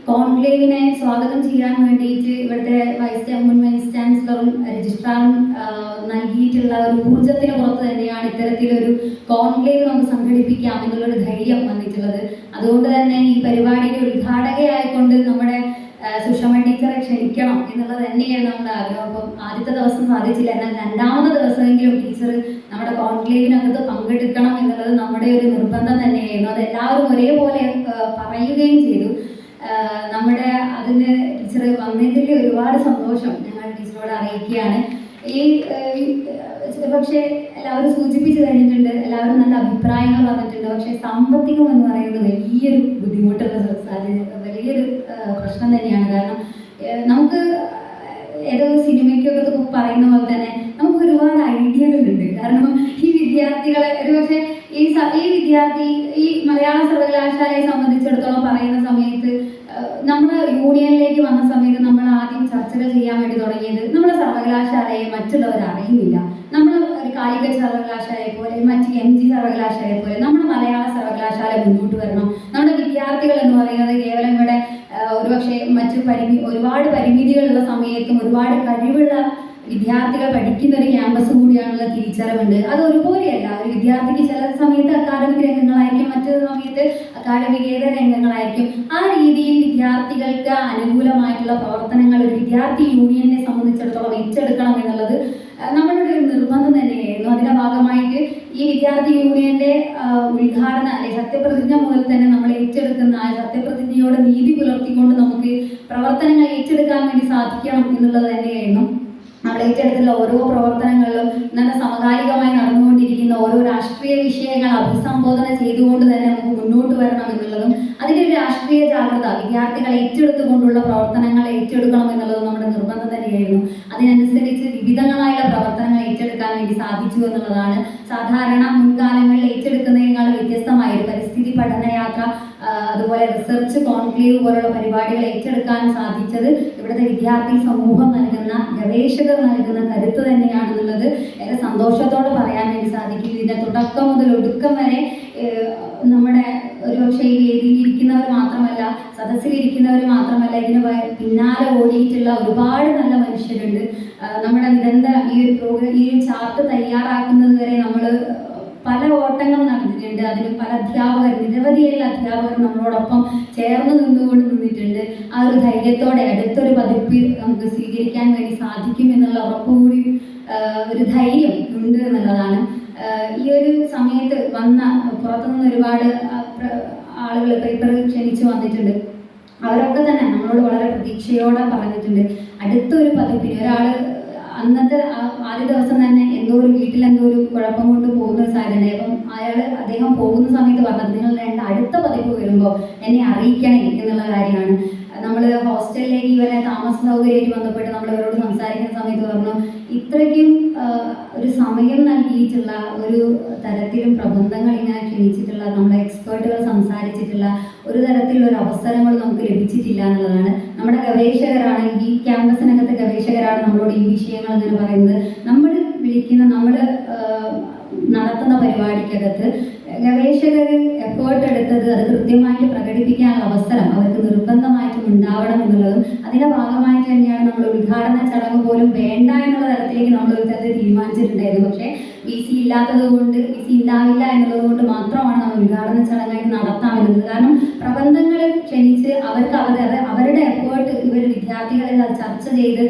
കോൺക്ലേവിനെ സ്വാഗതം ചെയ്യാൻ വേണ്ടിയിട്ട് ഇവിടുത്തെ മുൻ വൈസ് ചാൻസലറും രജിസ്ട്രാറും നൽകിയിട്ടുള്ള ഒരു ഊർജത്തിന് പുറത്ത് തന്നെയാണ് ഇത്തരത്തിലൊരു കോൺക്ലേവ് നമുക്ക് സംഘടിപ്പിക്കാം എന്നുള്ളൊരു ധൈര്യം വന്നിട്ടുള്ളത്. അതുകൊണ്ട് തന്നെ ഈ പരിപാടിയുടെ ഉദ്ഘാടകയായിക്കൊണ്ട് നമ്മുടെ സുഷമ ടീച്ചറെ ക്ഷണിക്കണം എന്നുള്ളത് തന്നെയാണ് നമ്മുടെ ആഗ്രഹം. അപ്പം ആദ്യത്തെ ദിവസം സാധിച്ചില്ല, എന്നാൽ 2ാമത്തെ ദിവസമെങ്കിലും ടീച്ചർ നമ്മുടെ കോൺക്ലേവിനകത്ത് പങ്കെടുക്കണം എന്നുള്ളത് നമ്മുടെ ഒരു നിർബന്ധം തന്നെയായിരുന്നു. അത് എല്ലാവരും ഒരേപോലെ പറയുകയും ചെയ്തു. നമ്മുടെ അതിന് ടീച്ചർ വന്നതിൽ ഒരുപാട് സന്തോഷം ഞങ്ങൾ ടീച്ചറോട് അറിയിക്കുകയാണ്. ഈ പക്ഷേ എല്ലാവരും സൂചിപ്പിച്ചു കഴിഞ്ഞിട്ടുണ്ട്, എല്ലാവരും നല്ല അഭിപ്രായങ്ങൾ പറഞ്ഞിട്ടുണ്ട്. പക്ഷേ സാമ്പത്തികം എന്ന് പറയുന്നത് വലിയൊരു ബുദ്ധിമുട്ടുള്ള വലിയൊരു പ്രശ്നം തന്നെയാണ്. കാരണം നമുക്ക് ഏതോ സിനിമയ്ക്കൊക്കെ പറയുന്ന പോലെ തന്നെ നമുക്ക് ഒരുപാട് ഐഡിയകളുണ്ട്. കാരണം ഈ വിദ്യാർത്ഥികളെ ഒരുപക്ഷെ ഈ വിദ്യാർത്ഥി ഈ മലയാള സർവകലാശാലയെ സംബന്ധിച്ചിടത്തോളം പറയുന്ന സമയത്ത് നമ്മൾ യൂണിയനിലേക്ക് വന്ന സമയത്ത് നമ്മൾ ആദ്യം ചർച്ചകൾ ചെയ്യാൻ വേണ്ടി തുടങ്ങിയത് നമ്മുടെ സർവകലാശാലയെ മറ്റുള്ളവർ അറിയുന്നില്ല. നമ്മൾ ഒരു കാലിക്കറ്റ് സർവകലാശാലയെ പോലെ മറ്റ് MG സർവകലാശാലയെ പോലെ നമ്മുടെ മലയാള സർവകലാശാല മുന്നോട്ട് വരണം. നമ്മുടെ വിദ്യാർത്ഥികൾ എന്ന് പറയുന്നത് കേവലം ഇവിടെ ഒരുപക്ഷെ ഒരുപാട് പരിമിതികളുള്ള സമയത്തും ഒരുപാട് കഴിവുള്ള വിദ്യാർത്ഥികൾ പഠിക്കുന്ന ഒരു ക്യാമ്പസ് കൂടിയാണുള്ള തിരിച്ചറിവുണ്ട്. അത് ഒരുപോലെയല്ല. ഒരു വിദ്യാർത്ഥിക്ക് ചില സമയത്ത് അക്കാദമിക് രംഗങ്ങളായിരിക്കും, മറ്റൊരു സമയത്ത് അക്കാദമികേതര രംഗങ്ങളായിരിക്കും. ആ രീതിയിൽ വിദ്യാർത്ഥികൾക്ക് അനുകൂലമായിട്ടുള്ള പ്രവർത്തനങ്ങൾ ഒരു വിദ്യാർത്ഥി യൂണിയനെ സംബന്ധിച്ചിടത്തോളം ഏറ്റെടുക്കണം എന്നുള്ളത് നമ്മളുടെ ഒരു നിർബന്ധം തന്നെയായിരുന്നു. അതിന്റെ ഭാഗമായിട്ട് ഈ വിദ്യാർത്ഥി യൂണിയന്റെ ഉദ്ഘാടന അല്ലെ സത്യപ്രതിജ്ഞ മുതൽ തന്നെ നമ്മൾ ഏറ്റെടുക്കുന്ന ആ സത്യപ്രതിജ്ഞയോട് നീതി പുലർത്തിക്കൊണ്ട് നമുക്ക് പ്രവർത്തനങ്ങൾ ഏറ്റെടുക്കാൻ വേണ്ടി സാധിക്കണം എന്നുള്ളത് തന്നെയായിരുന്നു. നമ്മൾ ഏറ്റെടുത്തുള്ള ഓരോ പ്രവർത്തനങ്ങളിലും ഇന്നത്തെ സമകാലികമായി നടന്നുകൊണ്ടിരിക്കുന്ന ഓരോ രാഷ്ട്രീയ വിഷയങ്ങൾ അഭിസംബോധന ചെയ്തുകൊണ്ട് തന്നെ നമുക്ക് മുന്നോട്ട് വരണം എന്നുള്ളതും അതിൻ്റെ ഒരു രാഷ്ട്രീയ ജാഗ്രത വിദ്യാർത്ഥികളെ ഏറ്റെടുത്തുകൊണ്ടുള്ള പ്രവർത്തനങ്ങൾ ഏറ്റെടുക്കണം എന്നുള്ളതും നമ്മുടെ നിർബന്ധം തന്നെയായിരുന്നു. അതിനനുസരിച്ച് വിവിധങ്ങളായുള്ള പ്രവർത്തനങ്ങൾ ഏറ്റെടുക്കാൻ വേണ്ടി സാധിച്ചു എന്നുള്ളതാണ്. സാധാരണ മുൻകാലങ്ങളിൽ ഏറ്റെടുക്കുന്നതിനേക്കാൾ വ്യത്യസ്തമായ ഒരു പരിസ്ഥിതി പഠനയാത്ര, അതുപോലെ റിസർച്ച് കോൺക്ലേവ് പോലുള്ള പരിപാടികൾ ഏറ്റെടുക്കാൻ സാധിച്ചത് ഇവിടുത്തെ വിദ്യാർത്ഥി സമൂഹം നൽകുന്ന ഗവേഷകർ നൽകുന്ന കരുത്ത് തന്നെയാണെന്നുള്ളത് ഏറെ സന്തോഷത്തോടെ പറയാൻ വേണ്ടി സാധിക്കും. ഇതിന്റെ തുടക്കം മുതൽ ഒടുക്കം വരെ നമ്മുടെ ഒരുപക്ഷെ ഈ വേദിയിലിരിക്കുന്നവർ മാത്രമല്ല, സദസ്സിലിരിക്കുന്നവർ മാത്രമല്ല, ഇതിന് പിന്നാലെ ഓടിയിട്ടുള്ള ഒരുപാട് നല്ല മനുഷ്യരുണ്ട്. നമ്മുടെ നിരന്തരം ഈ ഒരു ചാർട്ട് തയ്യാറാക്കുന്നത് വരെ നമ്മൾ പല ഓട്ടങ്ങൾ നടന്നിട്ടുണ്ട്. അതിന് പല അധ്യാപകർ, നിരവധിയുള്ള അധ്യാപകർ നമ്മളോടൊപ്പം ചേർന്ന് നിന്നിട്ടുണ്ട്. ആ ഒരു ധൈര്യത്തോടെ അടുത്തൊരു പതിപ്പ് നമുക്ക് സ്വീകരിക്കാൻ വേണ്ടി സാധിക്കും എന്നുള്ള ഉറപ്പുകൂടി ഒരു ധൈര്യം ഉണ്ട് എന്നുള്ളതാണ്. ഈ ഒരു സമയത്ത് വന്ന പുറത്തുനിന്ന് ഒരുപാട് ആളുകൾ പേപ്പർ ക്ഷണിച്ചു വന്നിട്ടുണ്ട്. അവരൊക്കെ തന്നെ നമ്മളോട് വളരെ പ്രതീക്ഷയോടെ പറഞ്ഞിട്ടുണ്ട് അടുത്തൊരു പതിപ്പിന്. ഒരാൾ അന്നത്തെ ആദ്യ ദിവസം തന്നെ വീട്ടിലെന്തോ ഒരു കുഴപ്പം കൊണ്ട് പോകുന്ന ഒരു സാധ്യത. അപ്പം അദ്ദേഹം പോകുന്ന സമയത്ത് പറഞ്ഞത് നിങ്ങൾ അടുത്ത പതിപ്പ് വരുമ്പോൾ എന്നെ അറിയിക്കണേ എന്നുള്ള കാര്യമാണ്. നമ്മൾ ഹോസ്റ്റലിലേക്ക് ഇവരെ താമസ സൗകര്യമായിട്ട് ബന്ധപ്പെട്ട് നമ്മൾ ഇവരോട് സംസാരിക്കുന്ന സമയത്ത് പറഞ്ഞു ഇത്രയ്ക്കും ഒരു സമയം നൽകിയിട്ടുള്ള ഒരു തരത്തിലും പ്രബന്ധങ്ങൾ ഇങ്ങനെ ക്ഷണിച്ചിട്ടുള്ള നമ്മുടെ എക്സ്പേർട്ടുകൾ സംസാരിച്ചിട്ടുള്ള ഒരു തരത്തിലുള്ള ഒരു അവസരങ്ങൾ നമുക്ക് ലഭിച്ചിട്ടില്ല എന്നുള്ളതാണ്. നമ്മുടെ ഗവേഷകരാണ്, ഈ ക്യാമ്പസിനകത്തെ ഗവേഷകരാണ് നമ്മളോട് ഈ വിഷയങ്ങൾ അങ്ങനെ പറയുന്നത്. നമ്മൾ നടത്തുന്ന പരിപാടിക്കകത്ത് ഗവേഷകർ എഫേർട്ട് എടുത്തത് അത് കൃത്യമായിട്ട് പ്രകടിപ്പിക്കാനുള്ള അവസരം അവർക്ക് നിർബന്ധമായിട്ടും ഉണ്ടാവണം എന്നുള്ളതും അതിന്റെ ഭാഗമായിട്ട് തന്നെയാണ് നമ്മൾ ഉദ്ഘാടന ചടങ്ങ് പോലും വേണ്ട എന്നുള്ള തരത്തിലേക്ക് നമ്മൾ ഒരു തരത്തിൽ തീരുമാനിച്ചിട്ടുണ്ടായിരുന്നു. പക്ഷേ VC ഇല്ലാത്തത് കൊണ്ട്, VC ഉണ്ടാവില്ല എന്നുള്ളത് കൊണ്ട് മാത്രമാണ് നമ്മൾ ഉദ്ഘാടന ചടങ്ങായിട്ട് നടത്താമെന്നത്. കാരണം പ്രബന്ധങ്ങൾ ക്ഷണിച്ച് അവർക്ക് അവരുടെ എഫേർട്ട് ഇവർ വിദ്യാർത്ഥികളെ ചർച്ച ചെയ്ത്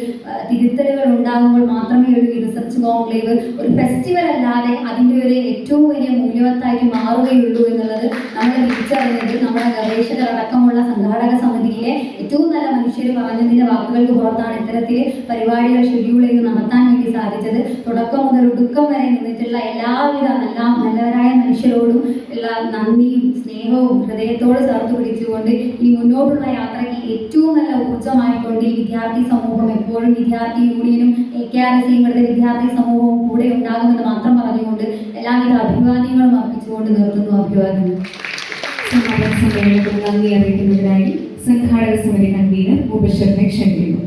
തിരുത്തലുകൾ ഉണ്ടാകുമ്പോൾ മാത്രമേ ഒരു റിസർച്ച് കോൺക്ലേവ് ഒരു ഫെസ്റ്റിവൽ അല്ലാതെ അതിൻ്റെ ഒരു ഏറ്റവും വലിയ മൂല്യവത്തായിട്ട് മാറുകയുള്ളൂ എന്നുള്ളത് നമ്മൾ തിരിച്ചറിഞ്ഞത് നമ്മുടെ ഗവേഷകർ അടക്കമുള്ള സംഘാടക സമിതിയിലെ ഏറ്റവും നല്ല മനുഷ്യർ പറഞ്ഞതിൻ്റെ വാക്കുകൾക്ക് പുറത്താണ് ഇത്തരത്തിൽ പരിപാടികൾ ഷെഡ്യൂൾ ചെയ്ത് നടത്താൻ വേണ്ടി സാധിച്ചത്. തുടക്കം മുതൽ ഒടുക്കം വരെ നിന്നിട്ടുള്ള എല്ലാവിധ നല്ലവരായ മനുഷ്യരോടും ഉള്ള നന്ദിയും സ്നേഹവും ഹൃദയത്തോട് ചേർത്ത് പിടിച്ചുകൊണ്ട് ഈ മുന്നോട്ടുള്ള യാത്രയ്ക്ക് ഏറ്റവും നല്ല ഊർജ്ജമായിക്കൊണ്ട് ഈ വിദ്യാർത്ഥി സമൂഹം എപ്പോഴും വിദ്യാർത്ഥി യൂണിയനും AKRSയും ഇവിടുത്തെ വിദ്യാർത്ഥി സമൂഹവും കൂടെ ഉണ്ടാകുമെന്ന് മാത്രം പറഞ്ഞുകൊണ്ട് എല്ലാവിധ അഭിവാദ്യങ്ങളും അർപ്പിച്ചുകൊണ്ട് നിർത്തുന്നു. അഭിവാദ്യങ്ങൾ. സമാപന സമ്മേളനത്തിൽ നന്ദി അറിയിക്കുന്നതിനായി സംഘാടക സമിതി കൺവീനർ മുബശ്ശറിനെ ക്ഷണിക്കുന്നു.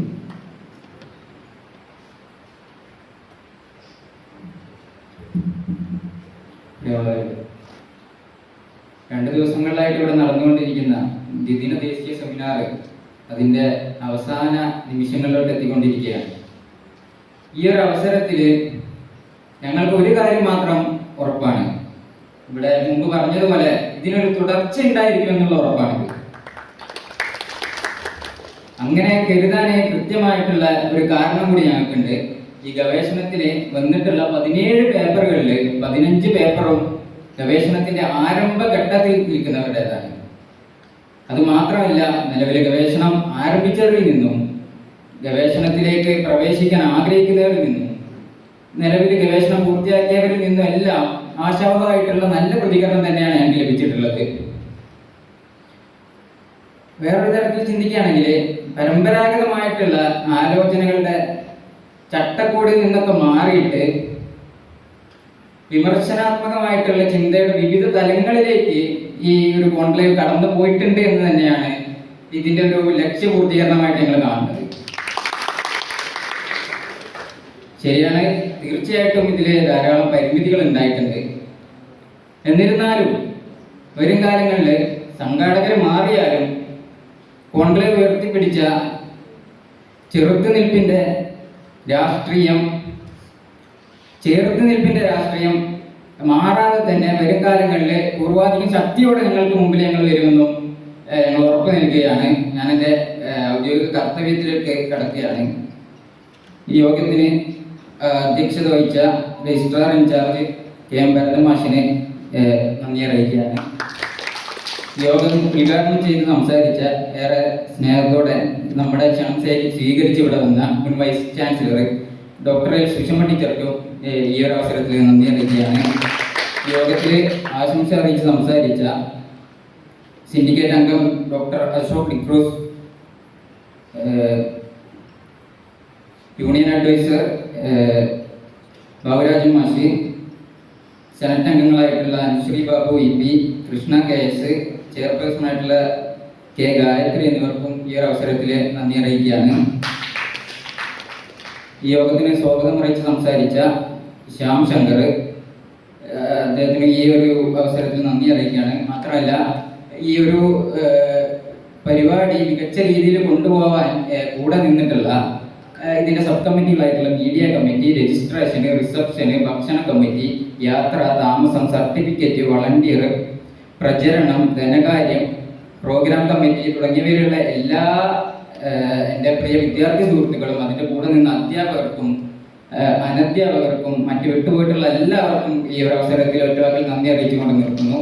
രണ്ട് ദിവസങ്ങളിലായിട്ട് ഇവിടെ നടന്നുകൊണ്ടിരിക്കുന്ന ദ്വിദിന ദേശീയ സെമിനാർ അതിൻ്റെ അവസാന നിമിഷങ്ങളിലോട്ട് എത്തിക്കൊണ്ടിരിക്കുകയാണ്. ഈ ഒരു അവസരത്തിൽ ഞങ്ങൾക്ക് ഒരു കാര്യം മാത്രം ഉറപ്പാണ്. ഇവിടെ മുമ്പ് പറഞ്ഞതുപോലെ ഇതിനൊരു തുടർച്ച ഉണ്ടായിരിക്കും എന്നുള്ള ഉറപ്പാണ്. അങ്ങനെ കരുതാൻ കൃത്യമായിട്ടുള്ള ഒരു കാരണം കൂടി ഞങ്ങൾക്കുണ്ട്. ഈ ഗവേഷണത്തിന് വന്നിട്ടുള്ള 17 പേപ്പറുകളിൽ 15 പേപ്പറും ഗവേഷണത്തിന്റെ ആരംഭഘട്ടത്തിൽ നിൽക്കുന്നവരുടേതാണ്. അതുമാത്രമല്ല, നിലവിലെ ഗവേഷണം ആരംഭിച്ചവരിൽ നിന്നും ഗവേഷണത്തിലേക്ക് പ്രവേശിക്കാൻ ആഗ്രഹിക്കുന്നവരിൽ നിന്നും നിലവിൽ ഗവേഷണം പൂർത്തിയാക്കിയവരിൽ നിന്നും എല്ലാം ആശാവഹമായിട്ടുള്ള നല്ല പ്രതികരണം തന്നെയാണ് ഞങ്ങൾക്ക് ലഭിച്ചിട്ടുള്ളത്. വേറൊരു തരത്തിൽ ചിന്തിക്കുകയാണെങ്കിൽ പരമ്പരാഗതമായിട്ടുള്ള ആലോചനകളുടെ ചട്ടക്കൂടിൽ നിന്നൊക്കെ മാറിയിട്ട് വിമർശനാത്മകമായിട്ടുള്ള ചിന്തയുടെ വിവിധ തലങ്ങളിലേക്ക് ഈ ഒരു കോൺക്ലേവ് കടന്നു പോയിട്ടുണ്ട് എന്ന് തന്നെയാണ് ഇതിൻ്റെ ഒരു ലക്ഷ്യപൂർത്തീകരണമായിട്ട് ഞങ്ങൾ കാണുന്നത്. ശരിയാണ്, തീർച്ചയായിട്ടും ഇതിൽ ധാരാളം പരിമിതികൾ ഉണ്ടായിട്ടുണ്ട്. എന്നിരുന്നാലും വരും കാലങ്ങളിൽ സംഘാടകർ മാറിയാലും കോൺക്ലേവ് ഉയർത്തിപ്പിടിച്ച ചെറുത്തുനിൽപ്പിൻ്റെ രാഷ്ട്രീയം മാറാതെ തന്നെ വരും കാലങ്ങളിൽ പൂർവാധികം ശക്തിയോടെ ഞങ്ങൾക്ക് മുമ്പിൽ ഞങ്ങൾ വരുമെന്നും ഞങ്ങൾ ഉറപ്പ് നൽകുകയാണ്. ഞാനെൻ്റെ ഔദ്യോഗിക കർത്തവ്യത്തിലേക്ക് കടക്കുകയാണ്. ഈ യോഗത്തിന് അധ്യക്ഷത വഹിച്ച registrar in charge K M Bharathan മാഷിനെ നന്ദി അറിയിക്കുകയാണ്. യോഗം ഉദ്ഘാടനം ചെയ്ത് സംസാരിച്ച ഏറെ സ്നേഹത്തോടെ നമ്മുടെ ക്ഷണം സ്വീകരിച്ച് ഇവിടെ വന്ന മുൻ vice chancellor doctor L Sushama ടീച്ചർക്കും ഈ ഒരു അവസരത്തിൽ നന്ദി അറിയിക്കുകയാണ്. യോഗത്തിൽ ആശംസ അറിയിച്ച് സംസാരിച്ച സിൻഡിക്കേറ്റ് അംഗം doctor Ashok D'Cruz, union adviser Baburajan മാഷി, സെനറ്റ് അംഗങ്ങളായിട്ടുള്ള അനുശ്രീ ബാബു EP, കൃഷ്ണ KS, ചെയർപേഴ്സണായിട്ടുള്ള കെ ഗായത്രി എന്നിവർക്കും ഈ ഒരു അവസരത്തിൽ നന്ദി അറിയിക്കുകയാണ്. ഈ യോഗത്തിന് സ്വാഗതം അറിയിച്ച് സംസാരിച്ച ശ്യാം ശങ്കർ, അദ്ദേഹത്തിന് ഈ ഒരു അവസരത്തിൽ നന്ദി അറിയിക്കുകയാണ്. മാത്രമല്ല ഈ ഒരു പരിപാടി മികച്ച രീതിയിൽ കൊണ്ടുപോകാൻ കൂടെ നിന്നിട്ടുള്ള ഇതിൻ്റെ സബ് കമ്മിറ്റികളായിട്ടുള്ള മീഡിയ കമ്മിറ്റി, രജിസ്ട്രേഷന്, റിസപ്ഷന്, ഭക്ഷണ കമ്മിറ്റി, യാത്ര, താമസം, സർട്ടിഫിക്കറ്റ്, വളണ്ടിയർ, പ്രചരണം, ധനകാര്യം, പ്രോഗ്രാം കമ്മിറ്റി തുടങ്ങിയവയിലുള്ള എല്ലാ എൻ്റെ പ്രിയ വിദ്യാർത്ഥി സുഹൃത്തുക്കളും അതിൻ്റെ കൂടെ നിന്ന് അധ്യാപകർക്കും അനധ്യാപകർക്കും മറ്റു വിട്ടുപോയിട്ടുള്ള എല്ലാവർക്കും ഈ ഒരു അവസരത്തിൽ ഒറ്റവാക്കിൽ നന്ദി അറിയിച്ചുകൊണ്ട് നിർത്തുന്നു.